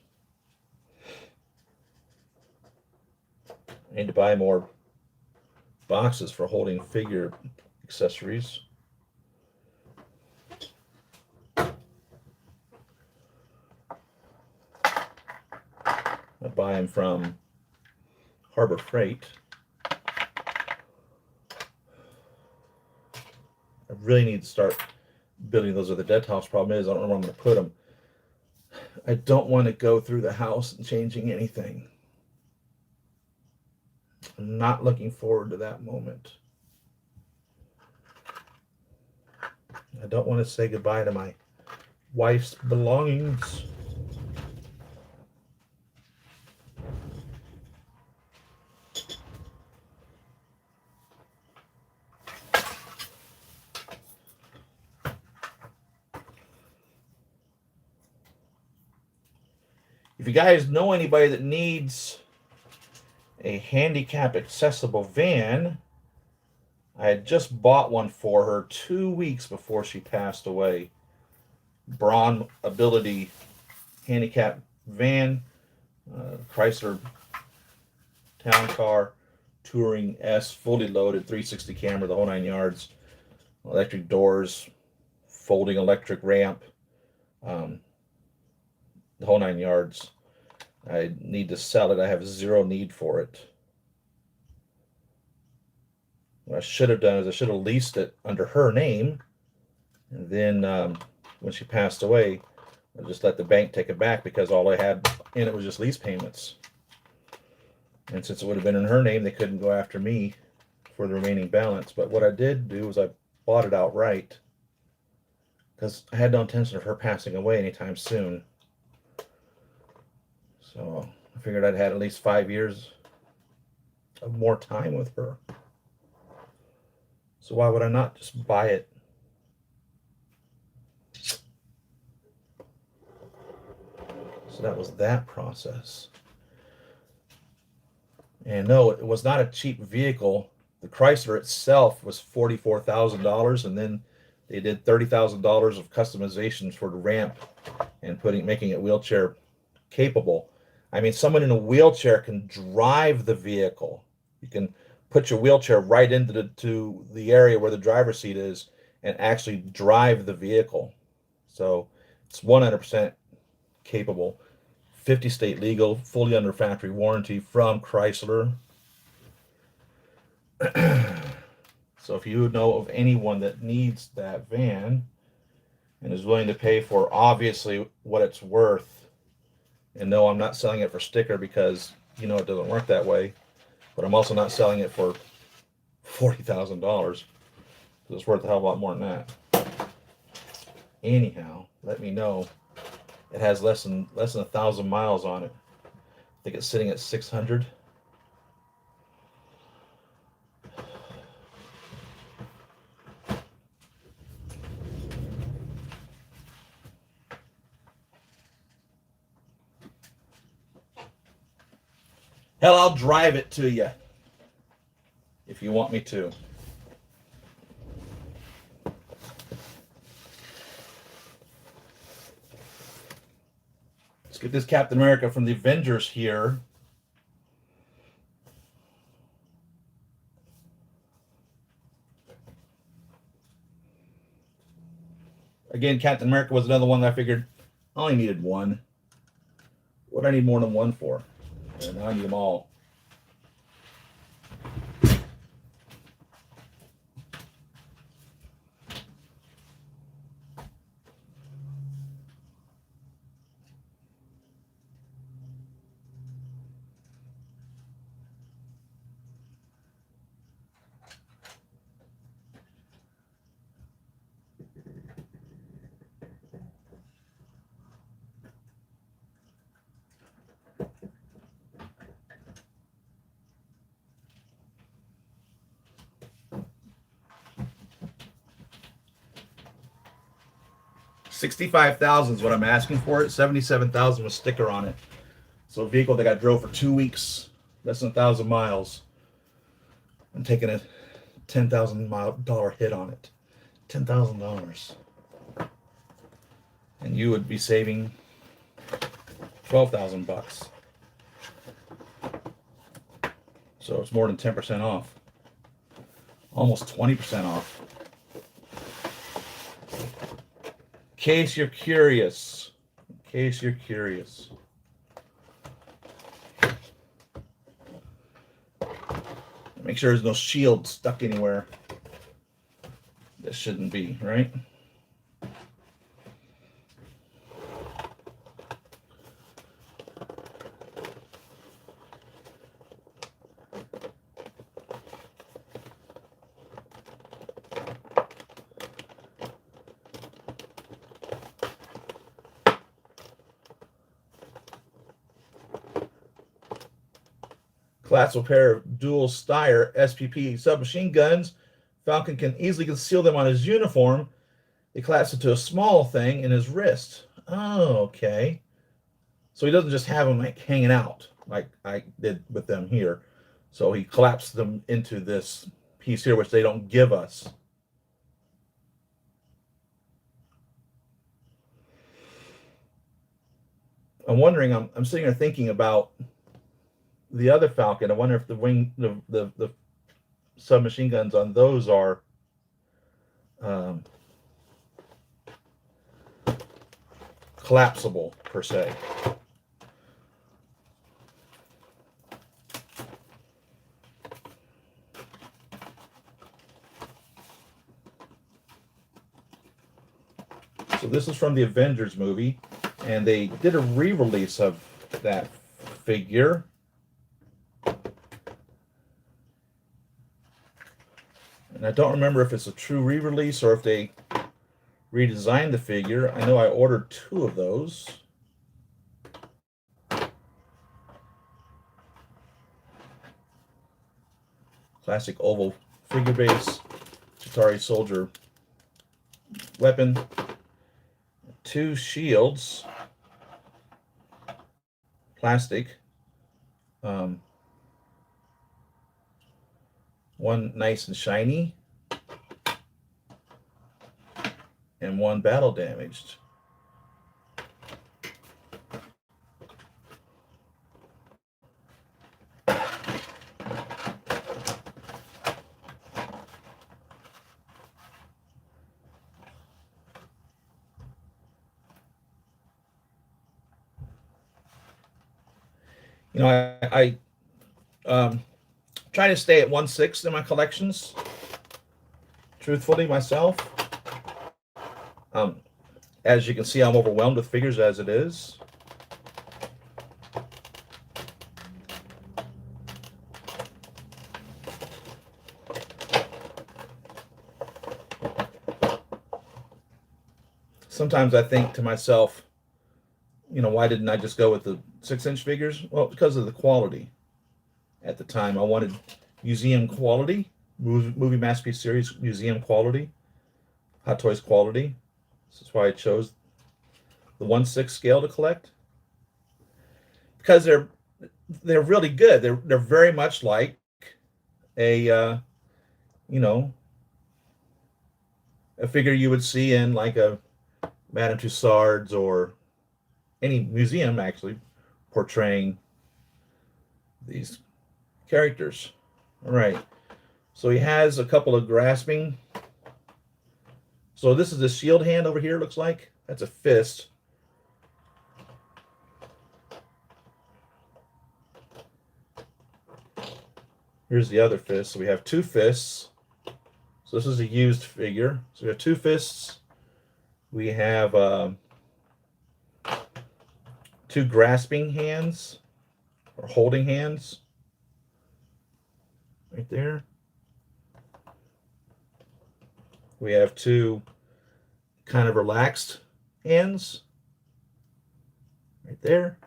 I need to buy more boxes for holding figure accessories. I buy them from Harbor Freight. really need to start building those. Are the dead tops. Problem is, I don't know where I'm going to put them. I don't want to go through the house and changing anything. I'm not looking forward to that moment. I don't want to say goodbye to my wife's belongings. If you guys know anybody that needs a handicap accessible van, I had just bought one for her 2 weeks before she passed away. Braun Ability handicap van, Chrysler town car, Touring S, fully loaded, 360 camera, the whole 9 yards, electric doors, folding electric ramp, the whole 9 yards. I need to sell it. I have zero need for it. What I should have done is I should have leased it under her name, and then when she passed away, I just let the bank take it back, because all I had in it was just lease payments. And since it would have been in her name, they couldn't go after me for the remaining balance. But what I did do was I bought it outright, because I had no intention of her passing away anytime soon. So I figured I'd had at least 5 years of more time with her. So why would I not just buy it? So that was that process. And no, it was not a cheap vehicle. The Chrysler itself was $44,000, and then they did $30,000 of customizations for the ramp and making it wheelchair capable. I mean, someone in a wheelchair can drive the vehicle. You can put your wheelchair right into the area where the driver's seat is and actually drive the vehicle. So it's 100% capable. 50 state legal, fully under factory warranty from Chrysler. So if you know of anyone that needs that van and is willing to pay for obviously what it's worth, and no, I'm not selling it for sticker, because it doesn't work that way, but I'm also not selling it for $40,000, because it's worth a hell of a lot more than that. Anyhow, let me know. It has less than 1,000 miles on it. I think it's sitting at 600. Hell, I'll drive it to you if you want me to. Let's get this Captain America from the Avengers here. Again, Captain America was another one that I figured I only needed one. What do I need more than one for? And now I need them all. $65,000 is what I'm asking for it. $77,000 with sticker on it. So a vehicle that I drove for 2 weeks, less than 1,000 miles. I'm taking a $10,000 hit on it. $10,000. And you would be saving $12,000. So it's more than 10% off. Almost 20% off. In case you're curious. Make sure there's no shield stuck anywhere. The This shouldn't be, right? Collapsible pair of dual Steyr SPP submachine guns. Falcon can easily conceal them on his uniform. They collapse into a small thing in his wrist. Oh, okay. So he doesn't just have them like hanging out like I did with them here. So he collapsed them into this piece here, which they don't give us. I'm wondering, I'm sitting here thinking about the other Falcon. I wonder if the submachine guns on those are collapsible per se. So this is from the Avengers movie, and they did a re-release of that figure. And I don't remember if it's a true re-release or if they redesigned the figure. I know I ordered 2 of those. Classic oval figure base, Chitauri soldier weapon, 2 shields, plastic, one nice and shiny, and one battle damaged. You know, I try to stay at 1/6 in my collections, truthfully, myself. As you can see, I'm overwhelmed with figures as it is. Sometimes I think to myself, you know, why didn't I just go with the 6-inch figures? Well, because of the quality. At the time, I wanted museum quality, movie masterpiece series museum quality, Hot Toys quality. This is why I chose the 1/6 scale to collect, because they're really good. They're very much like a you know, a figure you would see in like a Madame Tussauds or any museum actually portraying these characters. All right, so he has a couple of grasping. So this is a shield hand over here, looks like. That's a fist. Here's the other fist. So we have 2 fists. So this is a used figure. So we have 2 fists. We have 2 grasping hands or holding hands right there. We have 2 kind of relaxed hands right there.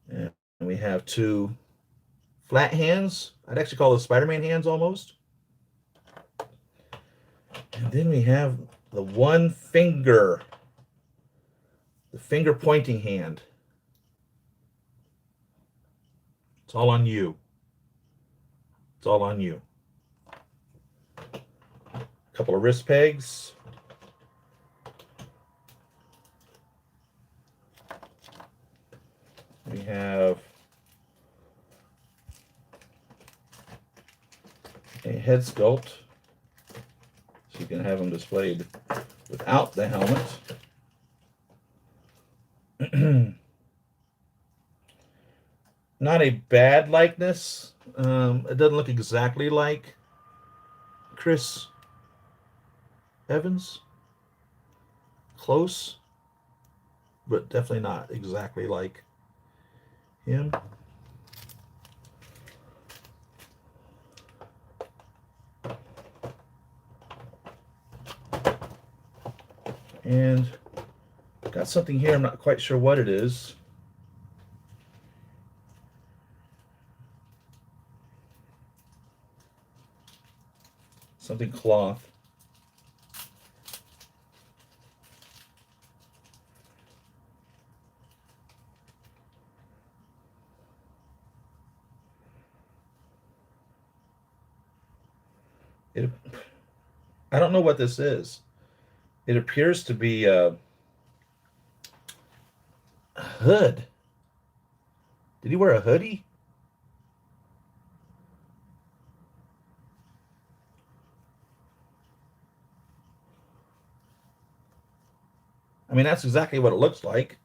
And we have 2 flat hands. I'd actually call those Spider-Man hands almost. And then we have the one finger, the finger pointing hand. It's all on you. It's all on you. A couple of wrist pegs. We have a head sculpt, so you can have them displayed without the helmet. Not a bad likeness. It doesn't look exactly like Chris heavens. Close, but definitely not exactly like him. And got something here. I'm not quite sure what it is. Something cloth. It, I don't know what this is. It appears to be a hood. Did he wear a hoodie? I mean, that's exactly what it looks like.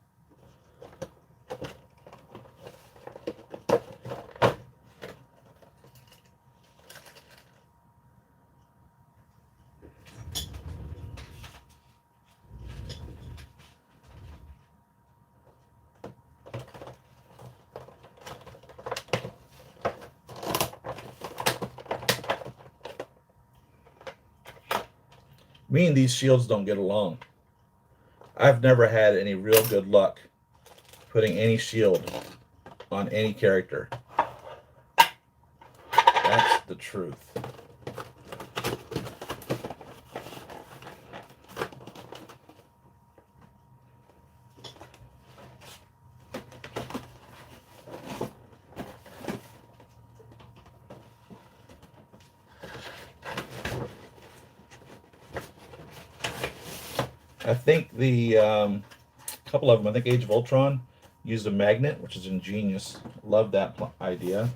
Me and these shields don't get along. I've never had any real good luck putting any shield on any character. That's the truth. I think the couple of them, I think Age of Ultron used a magnet, which is ingenious. Love that idea.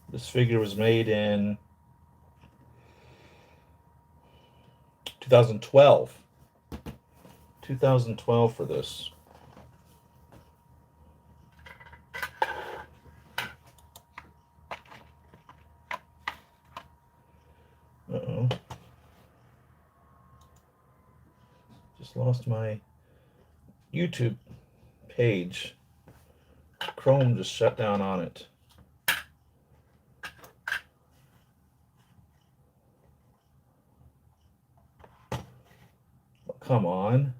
This figure was made in 2012. 2012 for this. Uh-oh. Just lost my YouTube page. Chrome just shut down on it. Come on.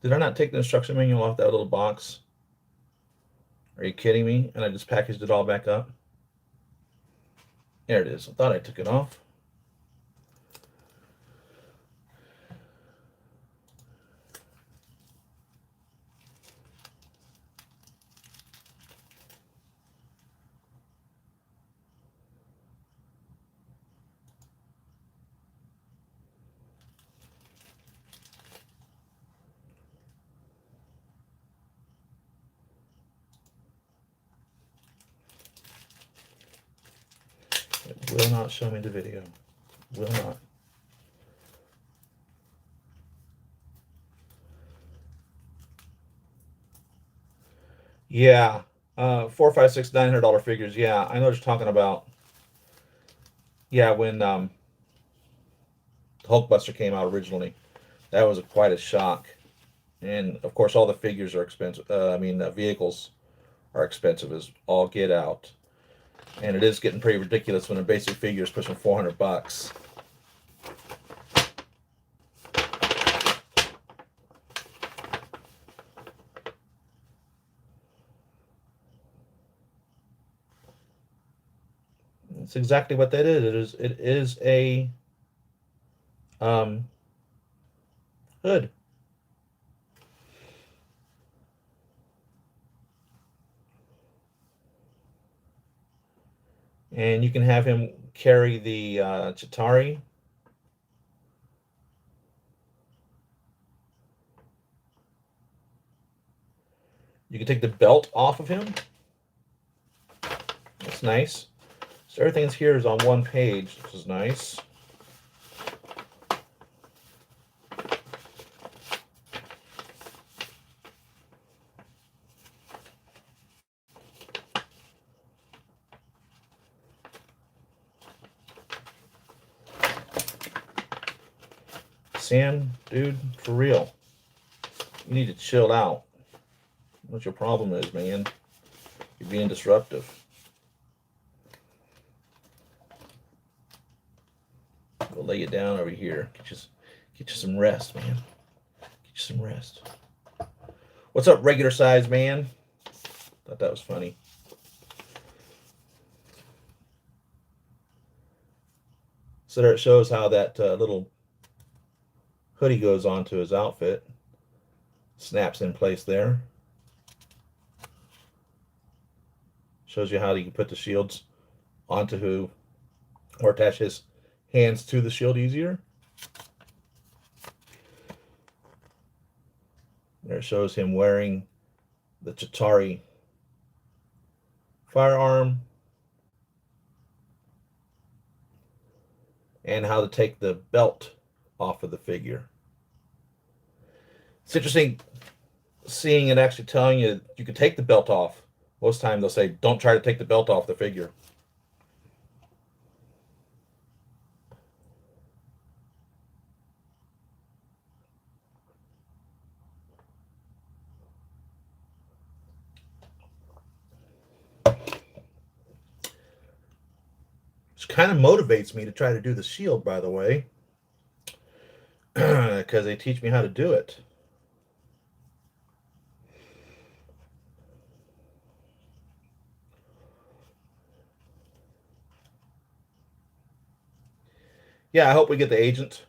Did I not take the instruction manual off that little box? Are you kidding me? And I just packaged it all back up? There it is. I thought I took it off. It will not show me the video. Will not. Yeah. $4, $5, $6, $900 figures. Yeah, I know what you're talking about. Yeah, when Hulkbuster came out originally, that was quite a shock. And of course, all the figures are expensive. Vehicles are expensive as all get out. And it is getting pretty ridiculous when a basic figure is pushing $400. That's exactly what that is. It is a hood. And you can have him carry the Chitauri. You can take the belt off of him. That's nice. So everything's here is on one page, which is nice. Sam, dude, for real. You need to chill out. What your problem is, man? You're being disruptive. Go lay it down over here. Get you some rest, man. Get you some rest. What's up, regular size man? Thought that was funny. So there it shows how that little hoodie goes onto his outfit. Snaps in place there. Shows you how you can put the shields onto who, or attach his hands to the shield easier. There it shows him wearing the Chitauri firearm and how to take the belt off of the figure. It's interesting seeing it actually telling you you can take the belt off. Most time they'll say, don't try to take the belt off the figure. Which kind of motivates me to try to do the shield, by the way, because they teach me how to do it. Yeah, I hope we get the agent.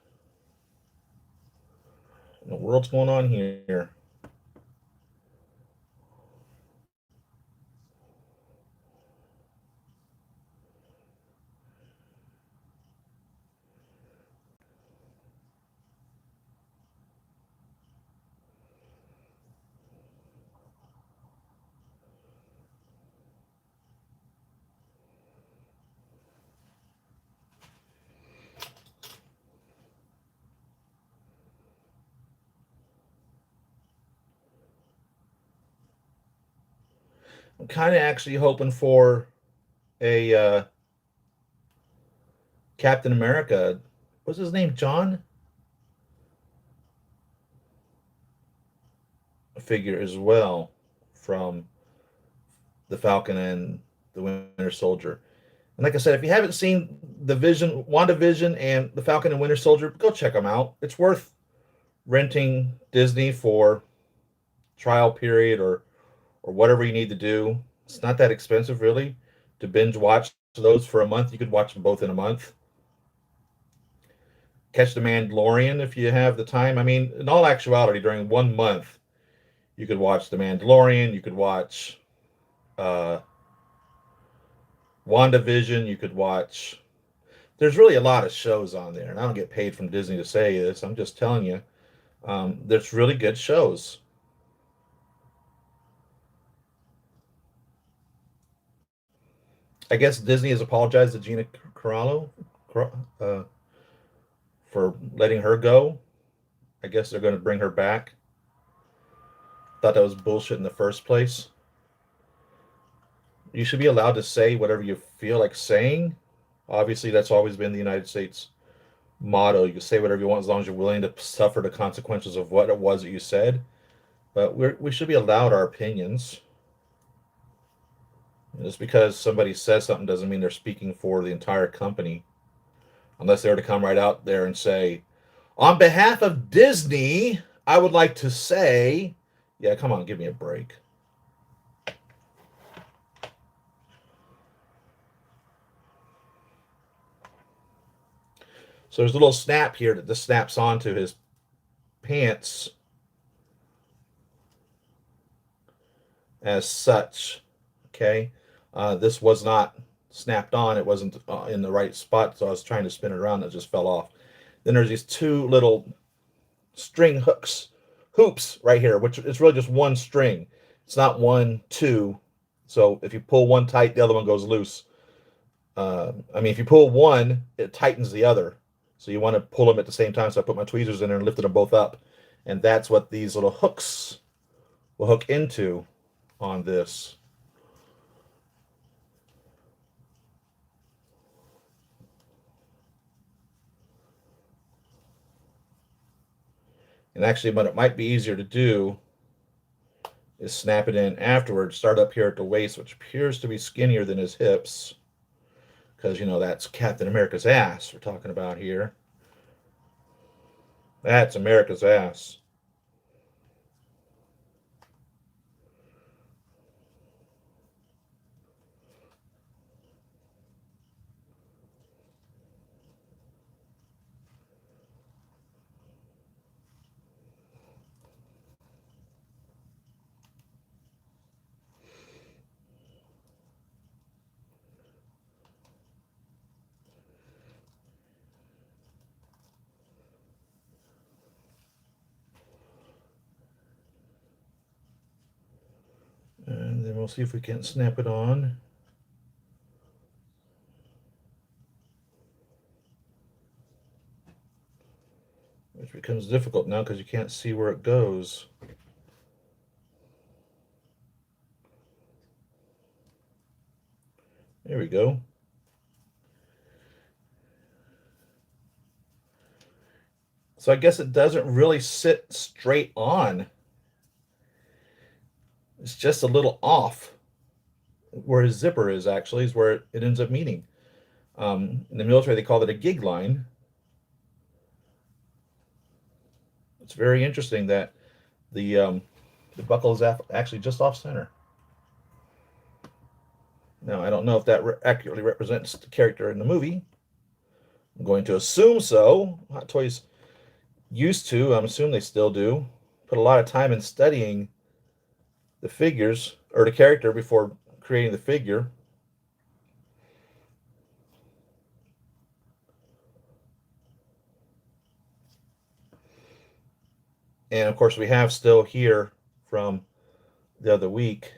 What the world's going on here? I'm kind of actually hoping for a Captain America. What's his name? John? Figure as well from the Falcon and the Winter Soldier. And like I said, if you haven't seen the Vision, WandaVision, and the Falcon and Winter Soldier, go check them out. It's worth renting Disney for trial period or whatever you need to do. It's not that expensive, really, to binge watch those for a month. You could watch them both in a month. Catch the Mandalorian if you have the time. I mean, in all actuality, during 1 month, you could watch the Mandalorian. You could watch WandaVision. You could watch. There's really a lot of shows on there, and I don't get paid from Disney to say this. I'm just telling you, there's really good shows. I guess Disney has apologized to Gina Carano for letting her go. I guess they're going to bring her back. Thought that was bullshit in the first place. You should be allowed to say whatever you feel like saying. Obviously, that's always been the United States motto. You can say whatever you want as long as you're willing to suffer the consequences of what it was that you said. But we should be allowed our opinions. Just because somebody says something doesn't mean they're speaking for the entire company. Unless they were to come right out there and say, on behalf of Disney, I would like to say, yeah, come on, give me a break. So there's a little snap here that this snaps onto his pants as such. Okay. This was not snapped on. It wasn't in the right spot, so I was trying to spin it around. It just fell off. Then there's these two little string hoops right here, which is really just one string. It's not 1, 2. So if you pull one tight, the other one goes loose. I mean, if you pull one, it tightens the other. So you want to pull them at the same time. So I put my tweezers in there and lifted them both up. And that's what these little hooks will hook into on this. And actually, what it might be easier to do is snap it in afterwards. Start up here at the waist, which appears to be skinnier than his hips. Because, you know, that's Captain America's ass we're talking about here. That's America's ass. And then we'll see if we can snap it on. Which becomes difficult now because you can't see where it goes. There we go. So I guess it doesn't really sit straight on. It's just a little off. Where his zipper is actually is where it ends up meeting. In the military, they call it a gig line. It's very interesting that the buckle is actually just off center. Now, I don't know if that accurately represents the character in the movie. I'm going to assume so. Hot Toys used to, I'm assuming they still do, put a lot of time in studying the figures or the character before creating the figure. And of course, we have still here from the other week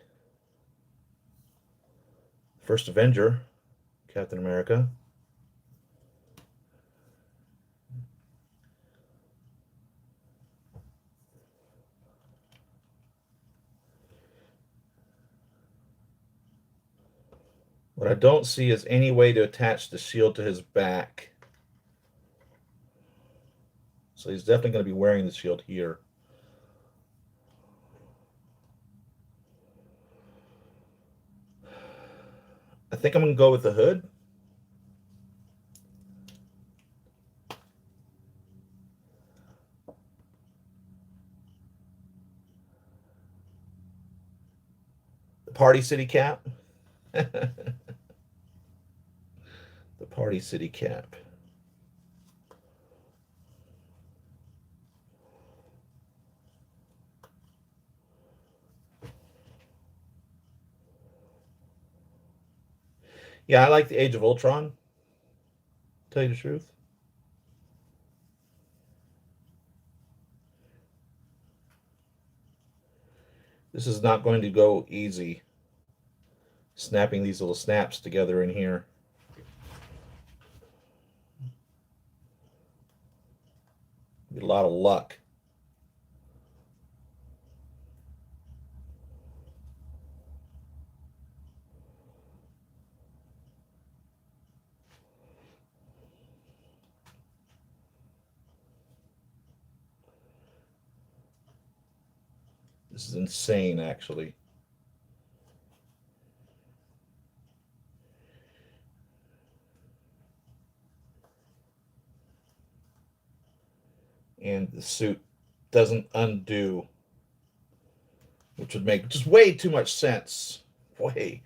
First Avenger, Captain America. What I don't see is any way to attach the shield to his back. So he's definitely going to be wearing the shield here. I think I'm going to go with the hood. The Party City cap. The Party City cap. Yeah, I like the Age of Ultron, tell you the truth. This is not going to go easy, snapping these little snaps together in here. A lot of luck. This is insane, actually. And the suit doesn't undo, which would make just way too much sense. Way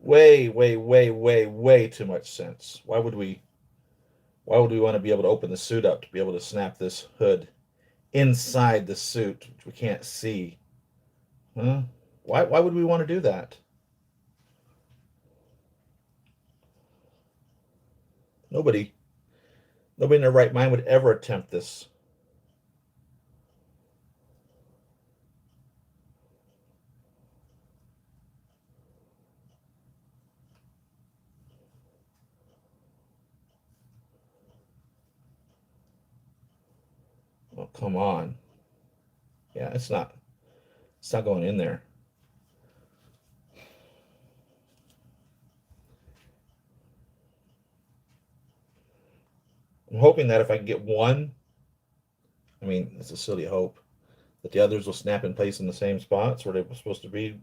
too much sense. Why would we want to be able to open the suit up to be able to snap this hood inside the suit, which we can't see? Huh? Why would we want to do that? Nobody in their right mind would ever attempt this. come on. Yeah, it's not going in there. I'm hoping that if I can get one, I mean, it's a silly hope, that the others will snap in place in the same spots where they were supposed to be,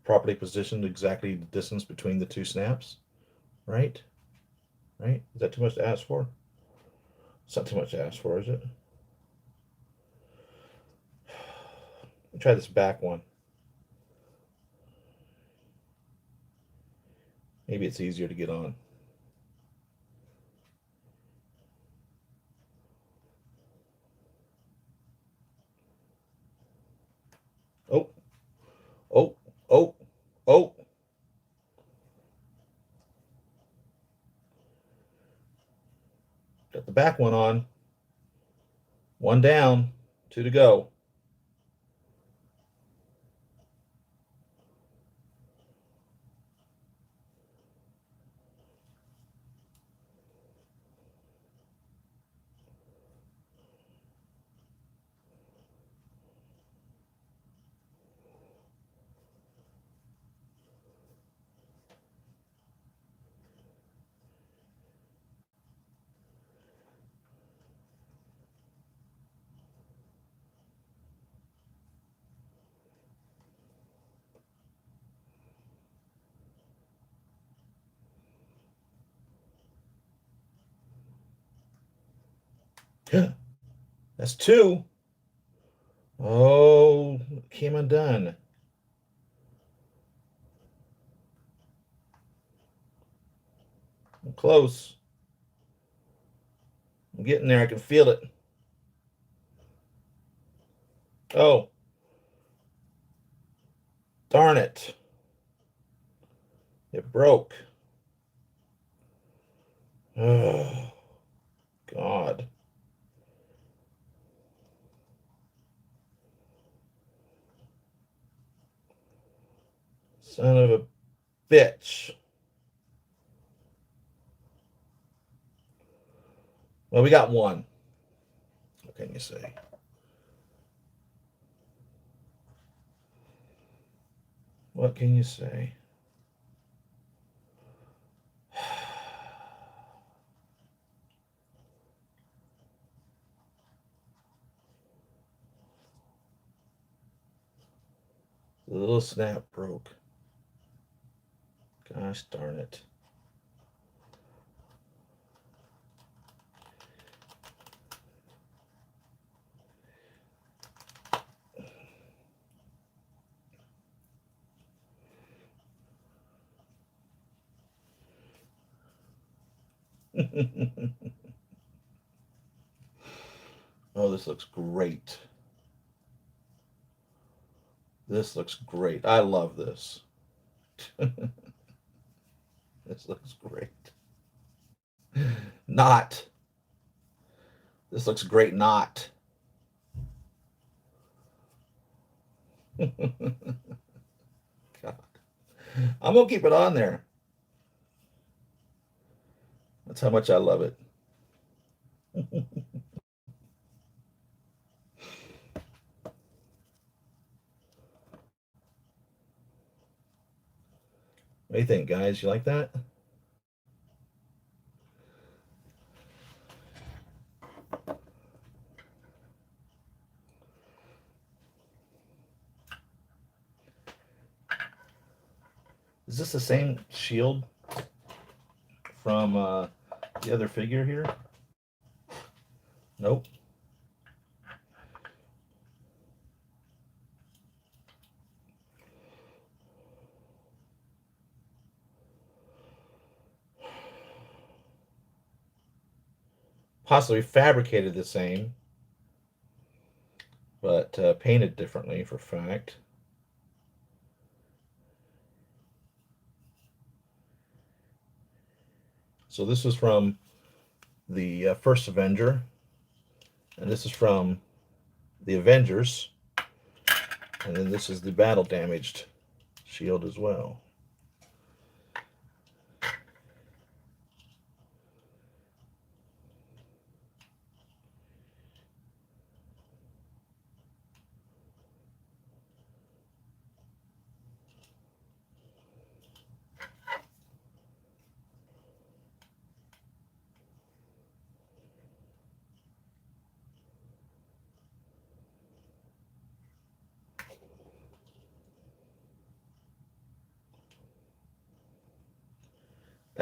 properly positioned exactly the distance between the two snaps. Right? Right? Is that too much to ask for? It's not too much to ask for, is it? Let me try this back one. Maybe it's easier to get on. Oh, oh, oh, oh. Got the back one on. One down, two to go. That's two. Oh, came undone. I'm close. I'm getting there. I can feel it. Oh, darn it. It broke. Oh, God. Son of a bitch. Well, we got one. What can you say? What can you say? The little snap broke. Gosh darn it. Oh, this looks great. This looks great. I love this. This looks great. Not. This looks great. Not. God. I'm going to keep it on there. That's how much I love it. What do you think, guys? You like that? Is this the same shield from the other figure here? Nope. Possibly fabricated the same, but painted differently for fact. So this is from the first Avenger, and this is from the Avengers, and then this is the battle damaged shield as well.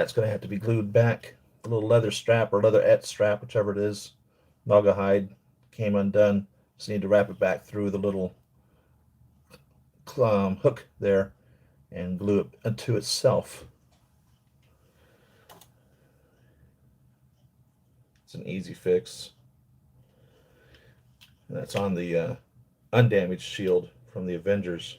That's going to have to be glued back. A little leather strap or leather strap, whichever it is. Naugahyde came undone. Just need to wrap it back through the little hook there and glue it into itself. It's an easy fix. And that's on the undamaged shield from the Avengers.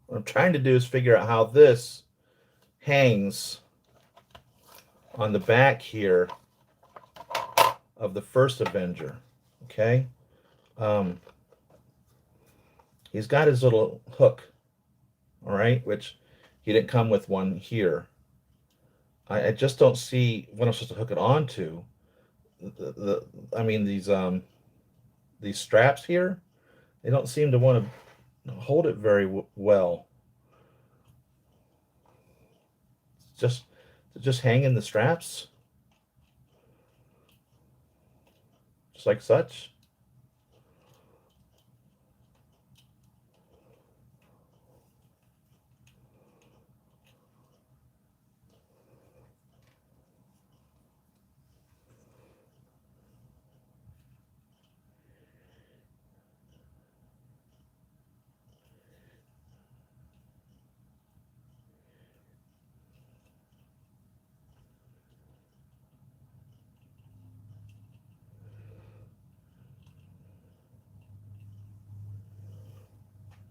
What I'm trying to do is figure out how this hangs on the back here of the first Avenger. Okay, he's got his little hook, all right, which he didn't come with one here. I just don't see what I'm supposed to hook it onto. I mean these straps here, they don't seem to want to hold it very well. Just hang in the straps, just like such.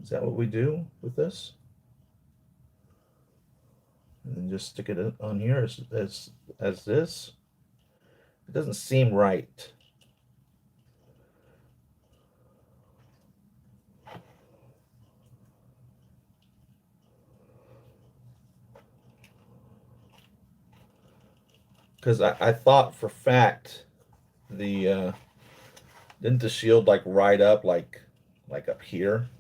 Is that what we do with this? And then just stick it on here as this. It doesn't seem right. Because I thought for fact the didn't the shield like ride up like up here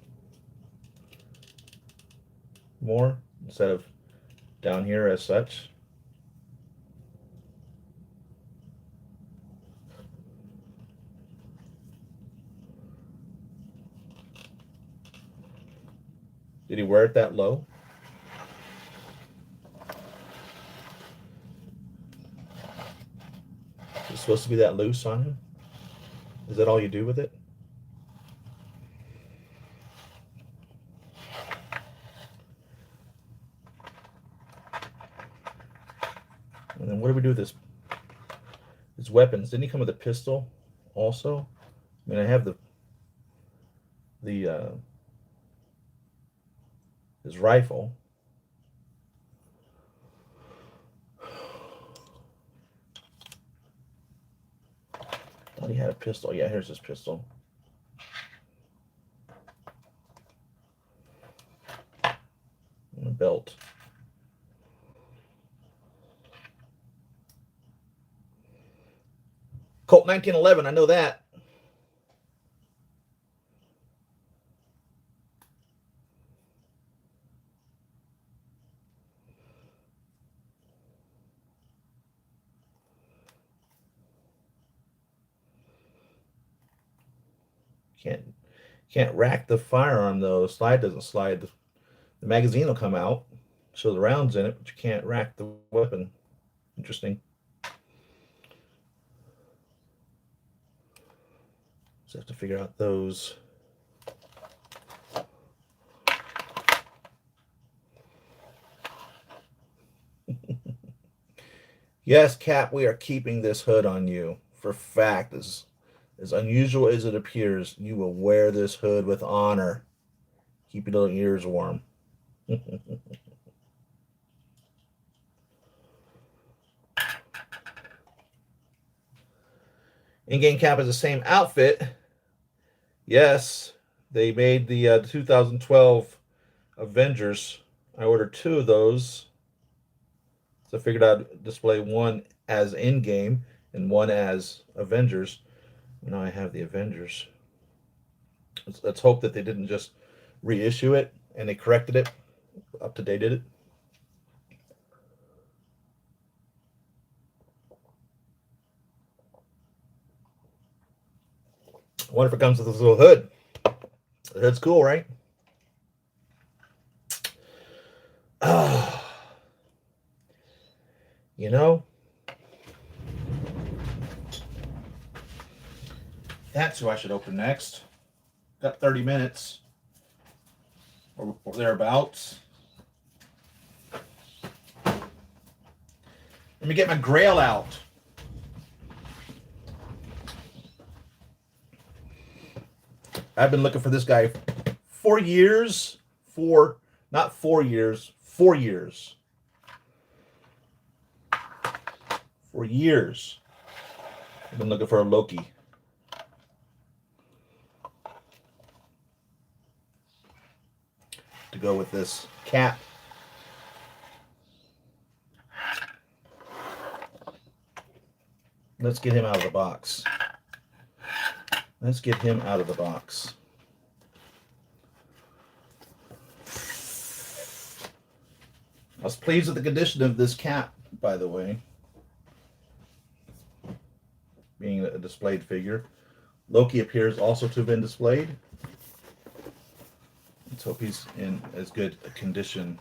more instead of down here as such. Did he wear it that low? Is it supposed to be that loose on him? Is that all you do with it? And then what do we do with his weapons? Didn't he come with a pistol also? I mean, I have his rifle. Thought he had a pistol. Yeah, here's his pistol. And a belt. Colt 1911, I know that. Can't rack the firearm though. The slide doesn't slide. The magazine will come out, show the rounds in it, but you can't rack the weapon. Interesting. Just have to figure out those. Yes, Cap, we are keeping this hood on you. For fact, as unusual as it appears, you will wear this hood with honor. Keep your little ears warm. In-game Cap is the same outfit. Yes, they made the 2012 Avengers. I ordered 2 of those. So I figured I'd display one as Endgame and one as Avengers. Now I have the Avengers. Let's hope that they didn't just reissue it and they corrected it, up to dated it. I wonder if it comes with this little hood. The hood's cool, right? You know, that's who I should open next. Got 30 minutes or thereabouts. Let me get my Grail out. I've been looking for this guy for years. Not 4 years, 4 years. For years. I've been looking for a Loki. To go with this cat. Let's get him out of the box. Let's get him out of the box. I was pleased with the condition of this cat, by the way. Being a displayed figure. Loki appears also to have been displayed. Let's hope he's in as good a condition.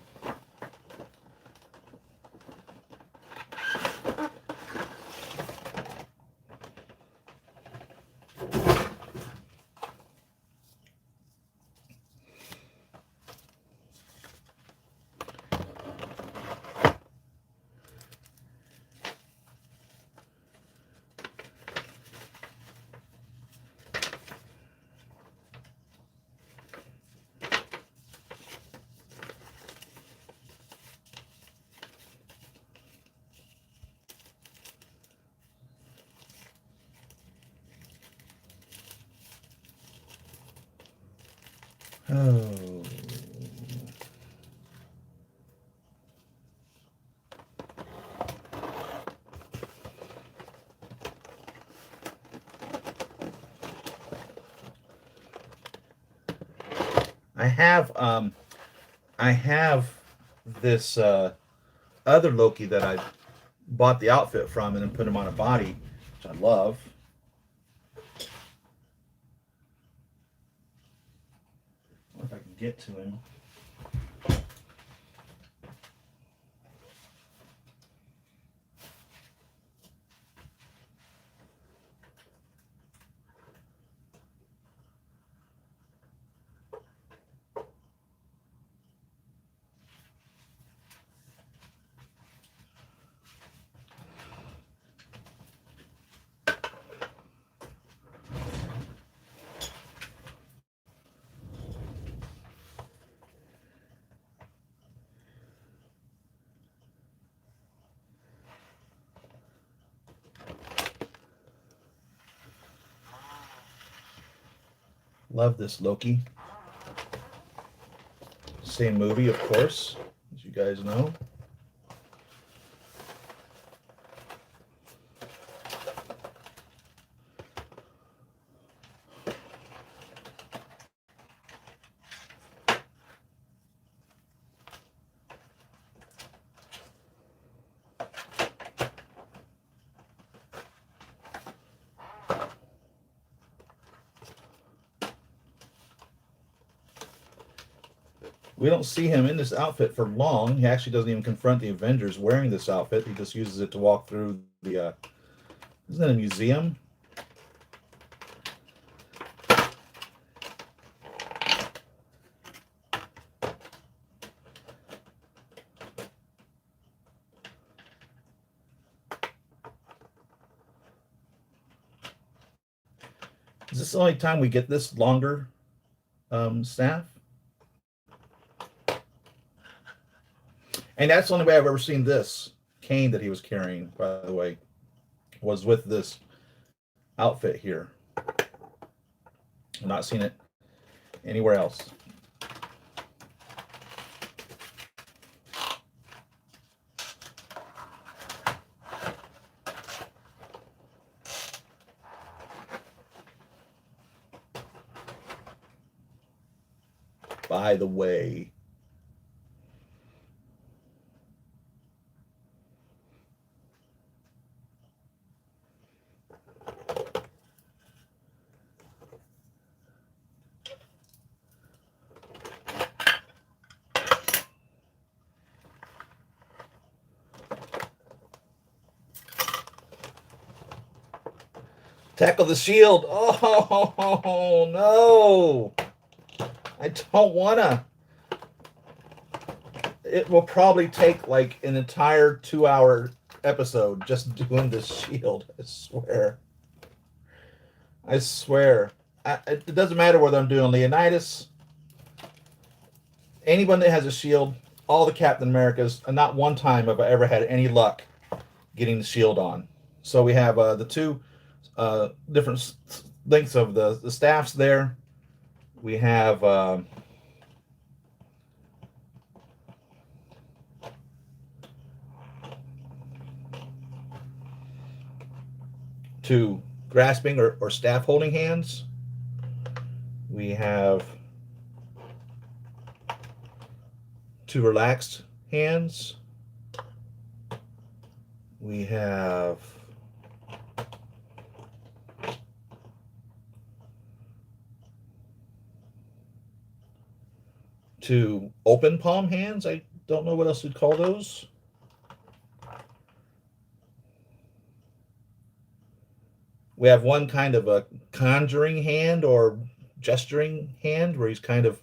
Oh. I have this other Loki that I bought the outfit from and then put him on a body, which I love. I wonder if I can get to him. Love this Loki. Same movie, of course, as you guys know. We don't see him in this outfit for long. He actually doesn't even confront the Avengers wearing this outfit. He just uses it to walk through the, isn't it a museum? Is this the only time we get this longer staff? And that's the only way I've ever seen this cane that he was carrying, by the way, was with this outfit here. I've not seen it anywhere else. by the way. Tackle the shield. Oh, no. I don't want to. It will probably take like an entire 2-hour episode just doing this shield. I swear. I swear. It doesn't matter whether I'm doing Leonidas, anyone that has a shield, all the Captain Americas, and not one time have I ever had any luck getting the shield on. So we have the two different lengths of the staffs there. We have two grasping or staff holding hands. We have two relaxed hands. We have two open palm hands. I don't know what else you'd call those. We have one kind of a conjuring hand or gesturing hand where he's kind of,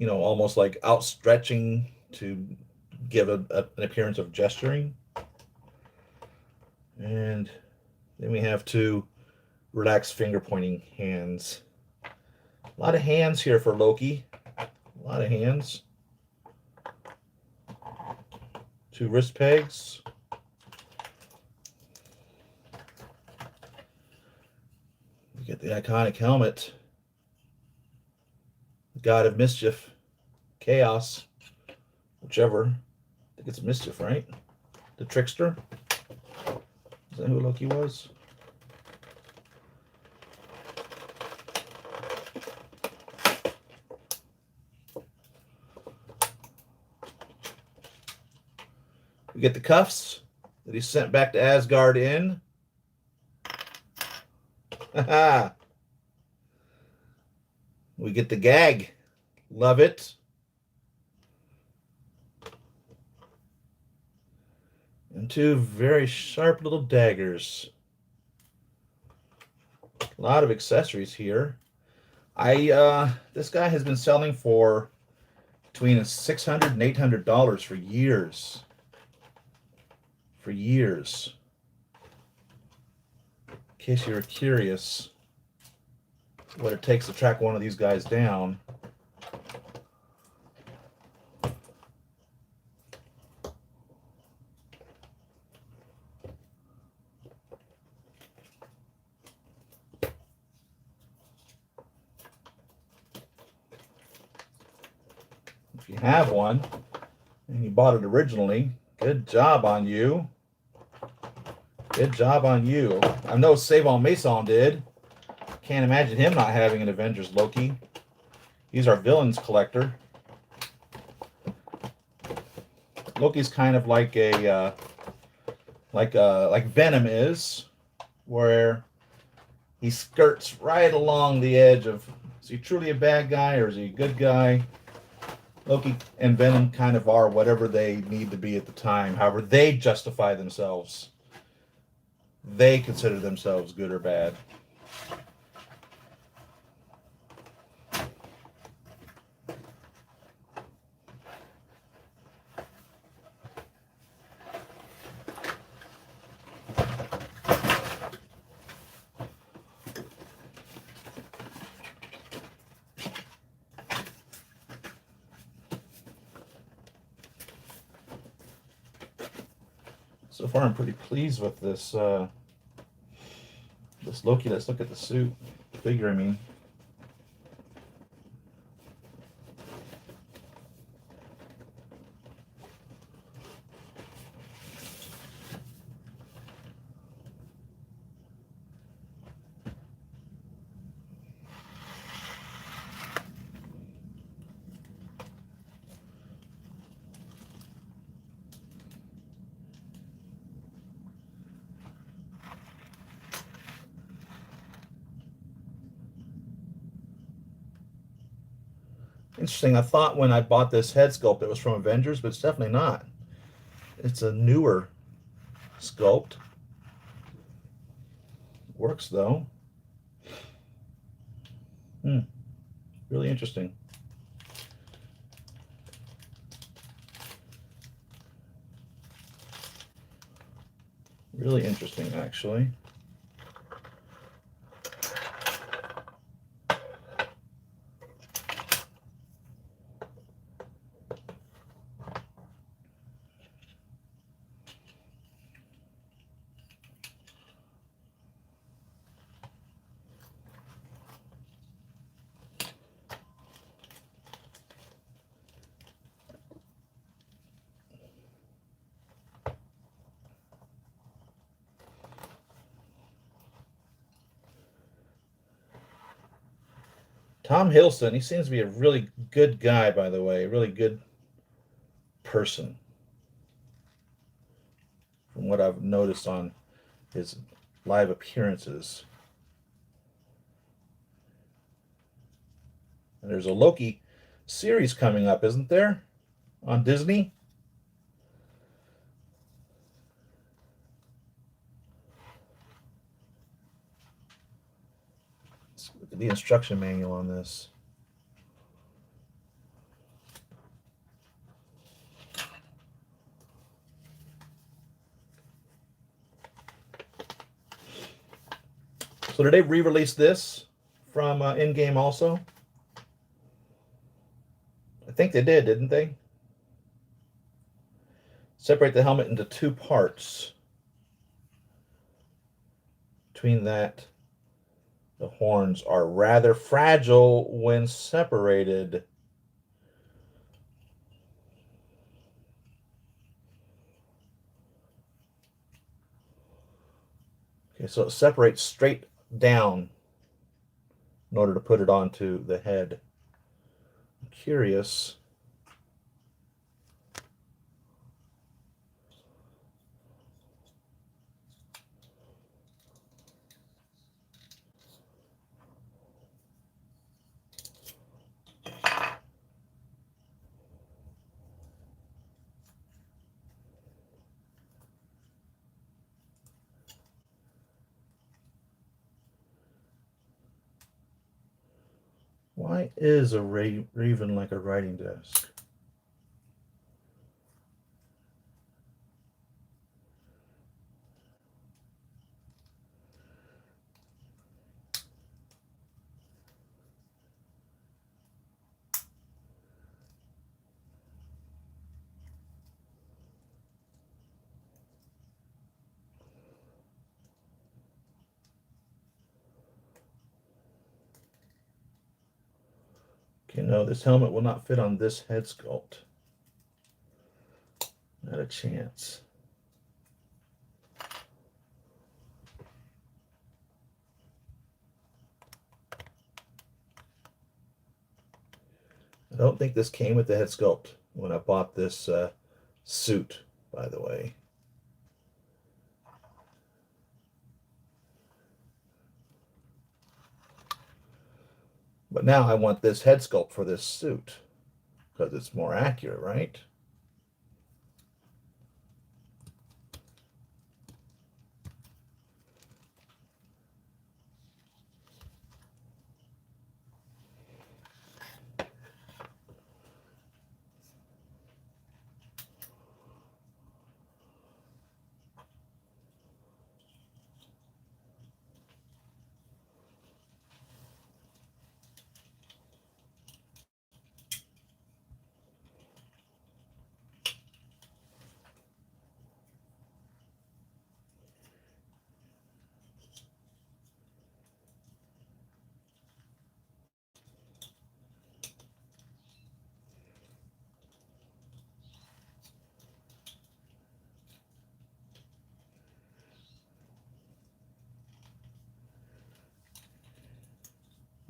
almost like outstretching to give an appearance of gesturing. And then we have two relaxed finger pointing hands. A lot of hands here for Loki. A lot of hands. Two wrist pegs. We get the iconic helmet. God of Mischief. Chaos. Whichever. I think it's Mischief, right? The Trickster. Is that who Loki was? We get the cuffs that he sent back to Asgard in. We get the gag. Love it. And two very sharp little daggers. A lot of accessories here. This guy has been selling for between $600 and $800 for years. For years. In case you were curious what it takes to track one of these guys down. If you have one and you bought it originally, good job on you. Good job on you. I know Save on Mason did. Can't imagine him not having an Avengers Loki. He's our villains collector. Loki's kind of like like Venom is, where he skirts right along the edge of, is he truly a bad guy or is he a good guy? Loki and Venom kind of are whatever they need to be at the time, however they justify themselves. They consider themselves good or bad. So far, I'm pretty pleased with this this Loki. Let's look at the suit figure. I mean, Interesting. I thought when I bought this head sculpt it was from Avengers, but it's definitely not. It's a newer sculpt. Works though. Hmm. Really interesting. Really interesting, actually. Tom Hiddleston, he seems to be a really good guy, by the way, a really good person, from what I've noticed on his live appearances. And there's a Loki series coming up, isn't there? On Disney? Let's look at the instruction manual on this. So did they re-release this from in-game also? I think they did, didn't they? Separate the helmet into two parts. Between that, the horns are rather fragile when separated. Okay, so it separates straight down in order to put it onto the head. I'm curious. Why is a raven like a writing desk? Okay, no, this helmet will not fit on this head sculpt. Not a chance. I don't think this came with the head sculpt when I bought this suit, by the way. But now I want this head sculpt for this suit because it's more accurate, right?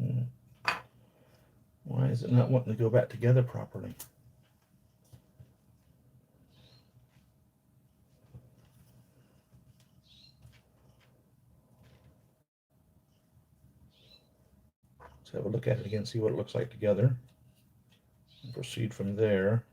Hmm. Why is it not wanting to go back together properly? Let's have a look at it again, see what it looks like together. proceed from there.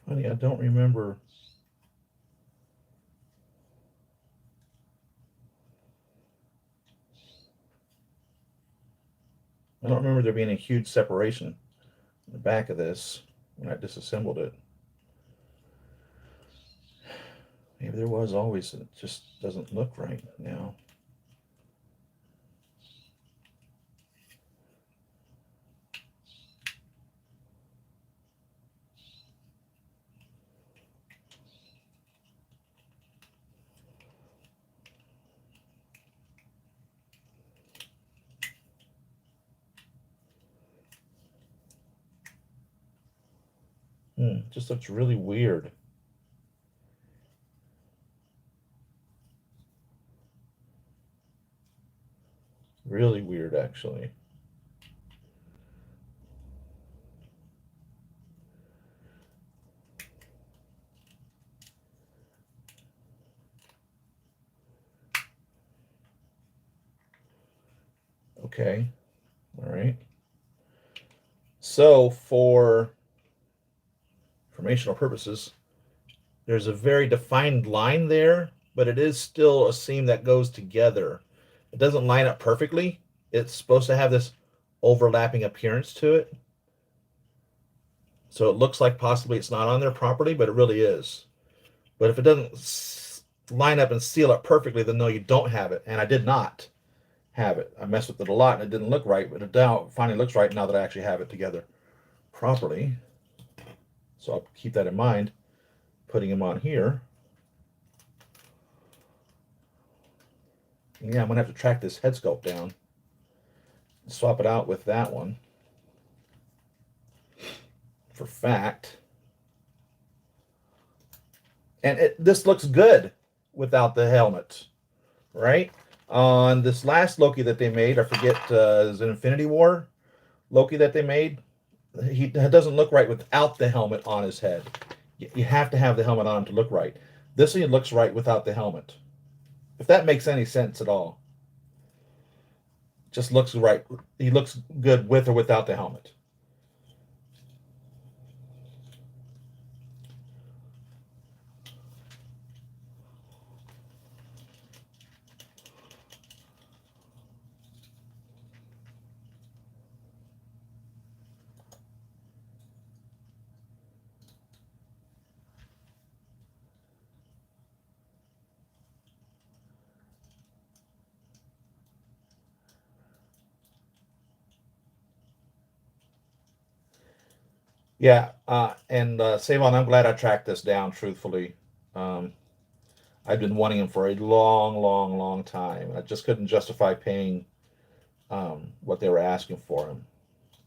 Funny, I don't remember. I don't remember there being a huge separation in the back of this when I disassembled it. Maybe there was always, it just doesn't look right now. Just looks really weird. Really weird, actually. Okay, all right. So for informational purposes, there's a very defined line there, but it is still a seam that goes together. It doesn't line up perfectly. It's supposed to have this overlapping appearance to it. So it looks like possibly it's not on there properly, but it really is. But if it doesn't line up and seal up perfectly, then no, you don't have it. And I did not have it. I messed with it a lot and it didn't look right, but it now finally looks right now that I actually have it together properly. So I'll keep that in mind, putting him on here. And yeah, I'm gonna have to track this head sculpt down, swap it out with that one for fact. And this looks good without the helmet, right? On this last Loki that they made, I forget, is it Infinity War Loki that they made? He doesn't look right without the helmet on his head. You have to have the helmet on to look right. This one looks right without the helmet. If that makes any sense at all. Just looks right. He looks good with or without the helmet. Yeah, and Savon, I'm glad I tracked this down. Truthfully, um, I've been wanting him for a long, long, long time. I just couldn't justify paying what they were asking for him,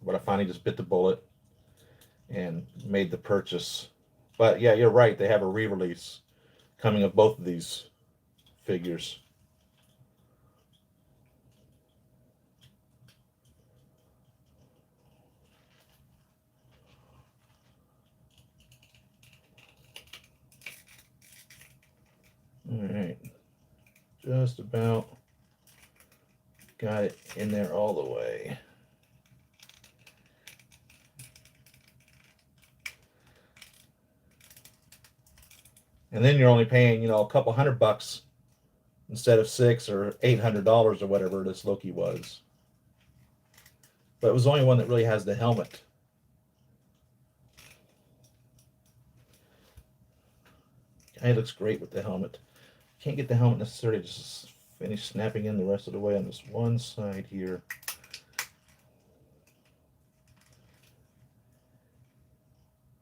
but I finally just bit the bullet and made the purchase. But yeah, you're right. They have a re-release coming of both of these figures. All right, just about got it in there all the way. And then you're only paying, a couple $100 instead of $600 or $800 or whatever this Loki was. But it was the only one that really has the helmet. Guy looks great with the helmet. Can't get the helmet necessarily to just finish snapping in the rest of the way on this one side here.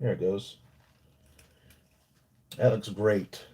There it goes. That looks great.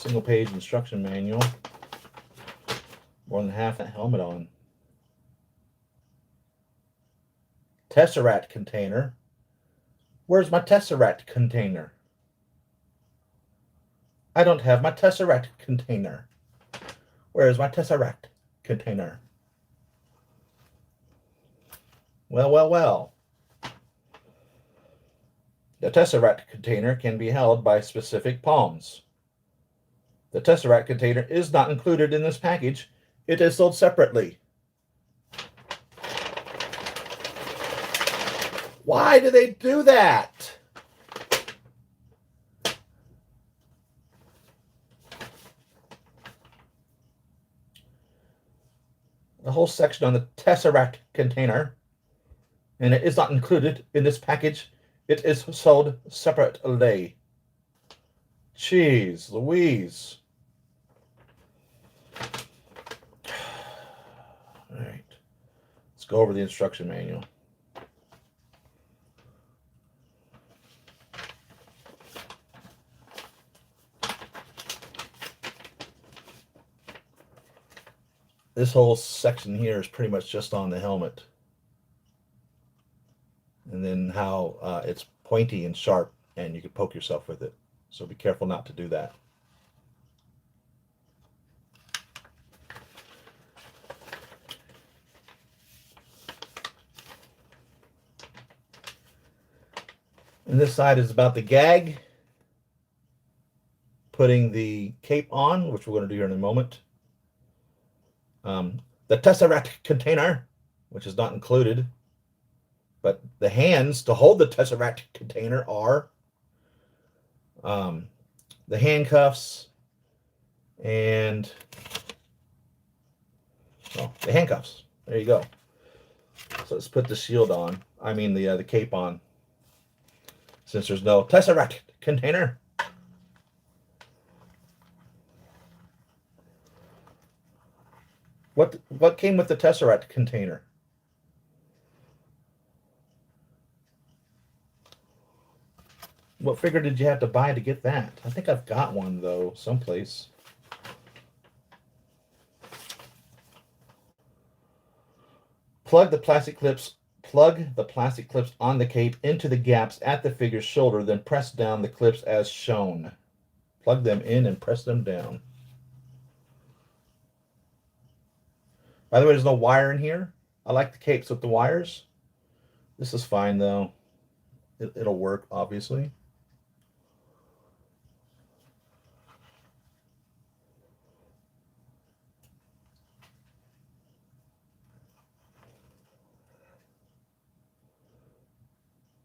single page instruction manual. More than half that helmet on. Tesseract container. Where's my Tesseract container? I don't have my Tesseract container. Where's my Tesseract container? Well, well, well. The Tesseract container can be held by specific palms. The Tesseract container is not included in this package. It is sold separately. Why do they do that? A whole section on the Tesseract container, and it is not included in this package. It is sold separately. Jeez Louise. All right, let's go over the instruction manual. This whole section here is pretty much just on the helmet. And then how it's pointy and sharp, and you can poke yourself with it. So be careful not to do that. And this side is about the gag, putting the cape on, which we're going to do here in a moment. The Tesseract container, which is not included, but the hands to hold the Tesseract container are the handcuffs and the handcuffs. There you go. So let's put the shield on. I mean the cape on, since there's no Tesseract container. What came with the Tesseract container? What figure did you have to buy to get that? I think I've got one though, someplace. Plug the plastic clips on the cape into the gaps at the figure's shoulder, then press down the clips as shown. Plug them in and press them down. By the way, there's no wire in here. I like the capes with the wires. This is fine though. It'll work, obviously.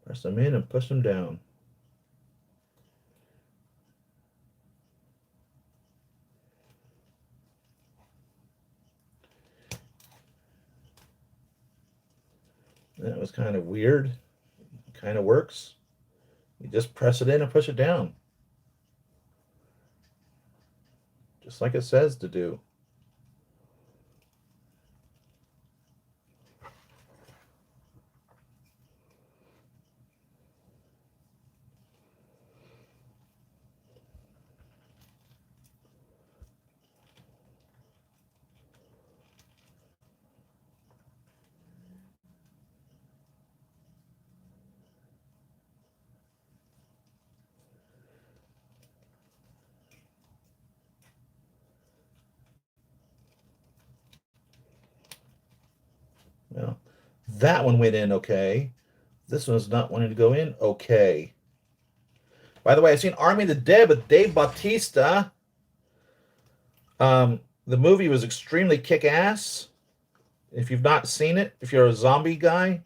Press them in and push them down. That was kind of weird. Kind of works. You just press it in and push it down. Just like it says to do. Well, that one went in okay. This one's not wanting to go in okay. By the way, I've seen Army of the Dead with Dave Bautista. The movie was extremely kick-ass. If you've not seen it, if you're a zombie guy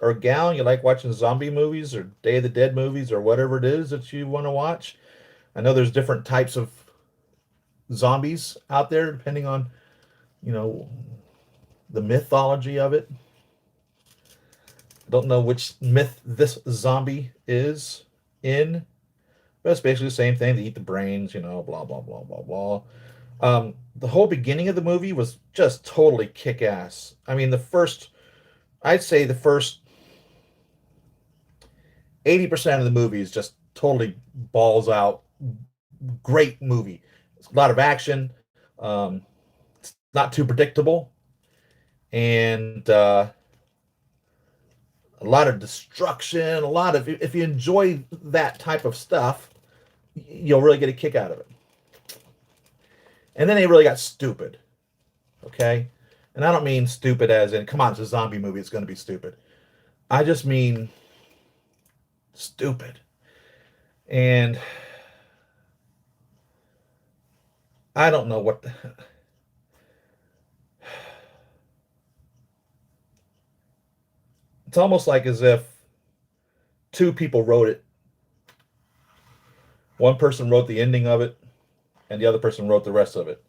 or gal, you like watching zombie movies or Day of the Dead movies or whatever it is that you want to watch. I know there's different types of zombies out there depending on, the mythology of it. I don't know which myth this zombie is in, but it's basically the same thing. They eat the brains, blah, blah, blah, blah, blah. The whole beginning of the movie was just totally kick-ass. I mean, I'd say the first 80% of the movie is just totally balls out. Great movie. It's a lot of action. It's not too predictable, and a lot of destruction. A lot of, if you enjoy that type of stuff, you'll really get a kick out of it. And then they really got stupid. Okay, and I don't mean stupid as in, come on, it's a zombie movie, it's going to be stupid. I just mean stupid. And I don't know what the, it's almost like as if two people wrote it. One person wrote the ending of it, and the other person wrote the rest of it.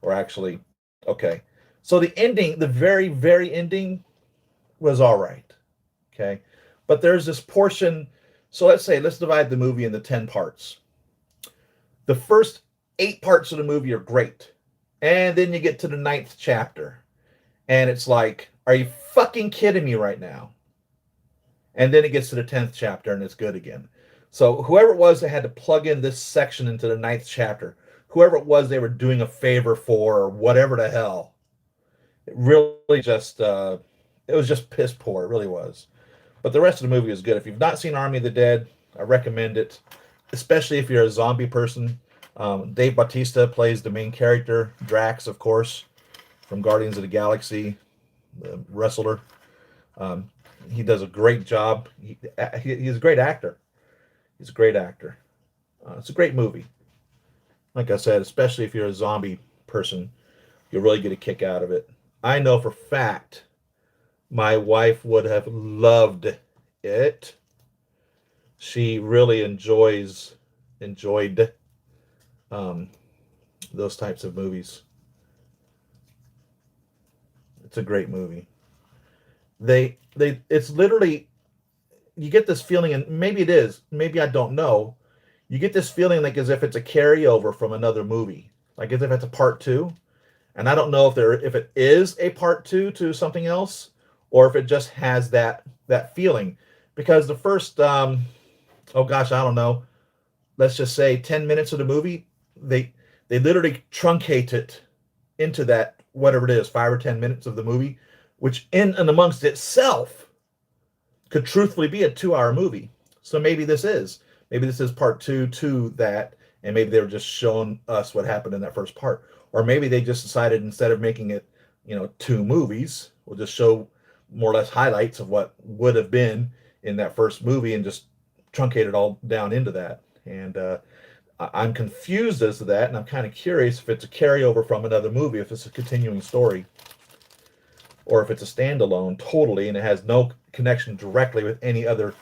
Or actually, okay. So the ending, the very, very ending, was all right. Okay. But there's this portion. So let's divide the movie into 10 parts. The first 8 parts of the movie are great. And then you get to the 9th chapter. And it's like, are you fucking kidding me right now? And then it gets to the 10th chapter and it's good again. So whoever it was that had to plug in this section into the 9th chapter, whoever it was they were doing a favor for, or whatever the hell, it really just, it was just piss poor. It really was. But the rest of the movie is good. If you've not seen Army of the Dead, I recommend it, especially if you're a zombie person. Dave Bautista plays the main character, Drax, of course, from Guardians of the Galaxy, the wrestler. He does a great job. He's a great actor. He's a great actor. It's a great movie. Like I said, especially if you're a zombie person, you'll really get a kick out of it. I know for fact my wife would have loved it. She really enjoyed those types of movies. It's a great movie. It's literally, you get this feeling, and maybe it is, maybe I don't know. You get this feeling like as if it's a carryover from another movie, like as if it's a part two. And I don't know if it is a part two to something else, or if it just has that feeling, because the first oh gosh, I don't know, let's just say 10 minutes of the movie, they literally truncate it into that, whatever it is, 5 or 10 minutes of the movie, which in and amongst itself could truthfully be a 2-hour movie. So maybe this is part two to that, and maybe they were just showing us what happened in that first part. Or maybe they just decided, instead of making it, 2 movies, we'll just show more or less highlights of what would have been in that first movie and just truncate it all down into that. And I'm confused as to that, and I'm kind of curious if it's a carryover from another movie, if it's a continuing story, or if it's a standalone totally, and it has no connection directly with any other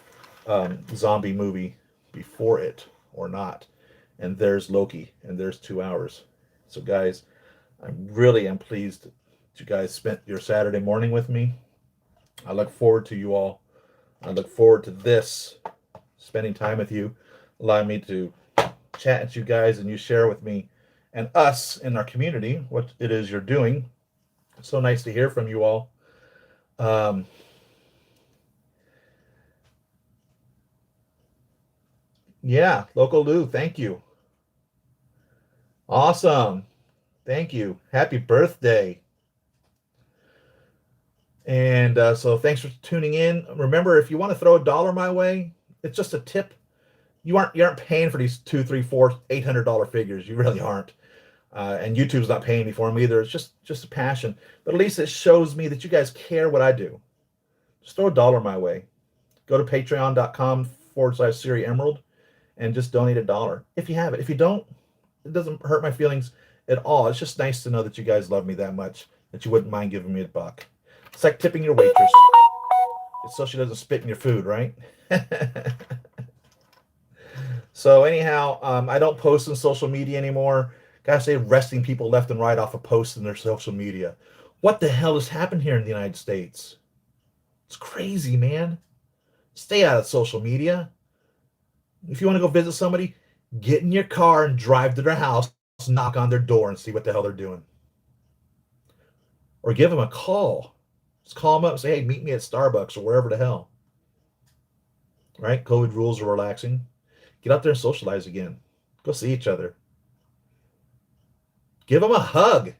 zombie movie before it, or not. And there's Loki, and there's 2 hours. So guys, I really am pleased that you guys spent your Saturday morning with me. I look forward to you all. I look forward to this, spending time with you, allowing me to chat with you guys, and you share with me and us in our community what it is you're doing. So nice to hear from you all. Yeah, Local Lou, thank you. Awesome. Thank you. Happy birthday. And so thanks for tuning in. Remember, if you want to throw a dollar my way, it's just a tip. You aren't paying for these two, three, four, $800 figures. You really aren't. And YouTube's not paying me for them either. It's just a passion. But at least it shows me that you guys care what I do. Just throw a dollar my way. Go to patreon.com/Siri Emerald and just donate a dollar if you have it. If you don't, it doesn't hurt my feelings at all. It's just nice to know that you guys love me that much, that you wouldn't mind giving me a buck. It's like tipping your waitress. It's so she doesn't spit in your food, right? So anyhow, I don't post on social media anymore. Gotta say, arresting people left and right off of posts in their social media. What the hell has happened here in the United States? It's crazy, man. Stay out of social media. If you want to go visit somebody, get in your car and drive to their house, knock on their door, and see what the hell they're doing. Or give them a call. Just call them up and say, hey, meet me at Starbucks or wherever the hell. Right? COVID rules are relaxing. Get out there and socialize again. Go see each other. Give them a hug,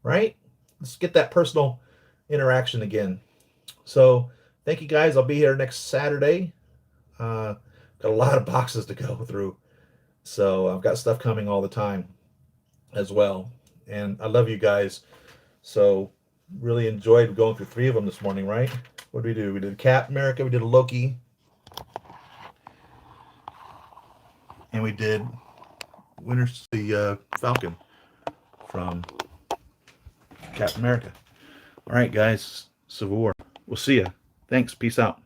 right? Let's get that personal interaction again. So thank you guys. I'll be here next Saturday. Got a lot of boxes to go through. So I've got stuff coming all the time as well. And I love you guys. So really enjoyed going through 3 of them this morning, right? What did we do? We did Captain America, we did a Loki, and we did Winter's the Falcon from Captain America. All right, guys. Civil War. We'll see ya. Thanks. Peace out.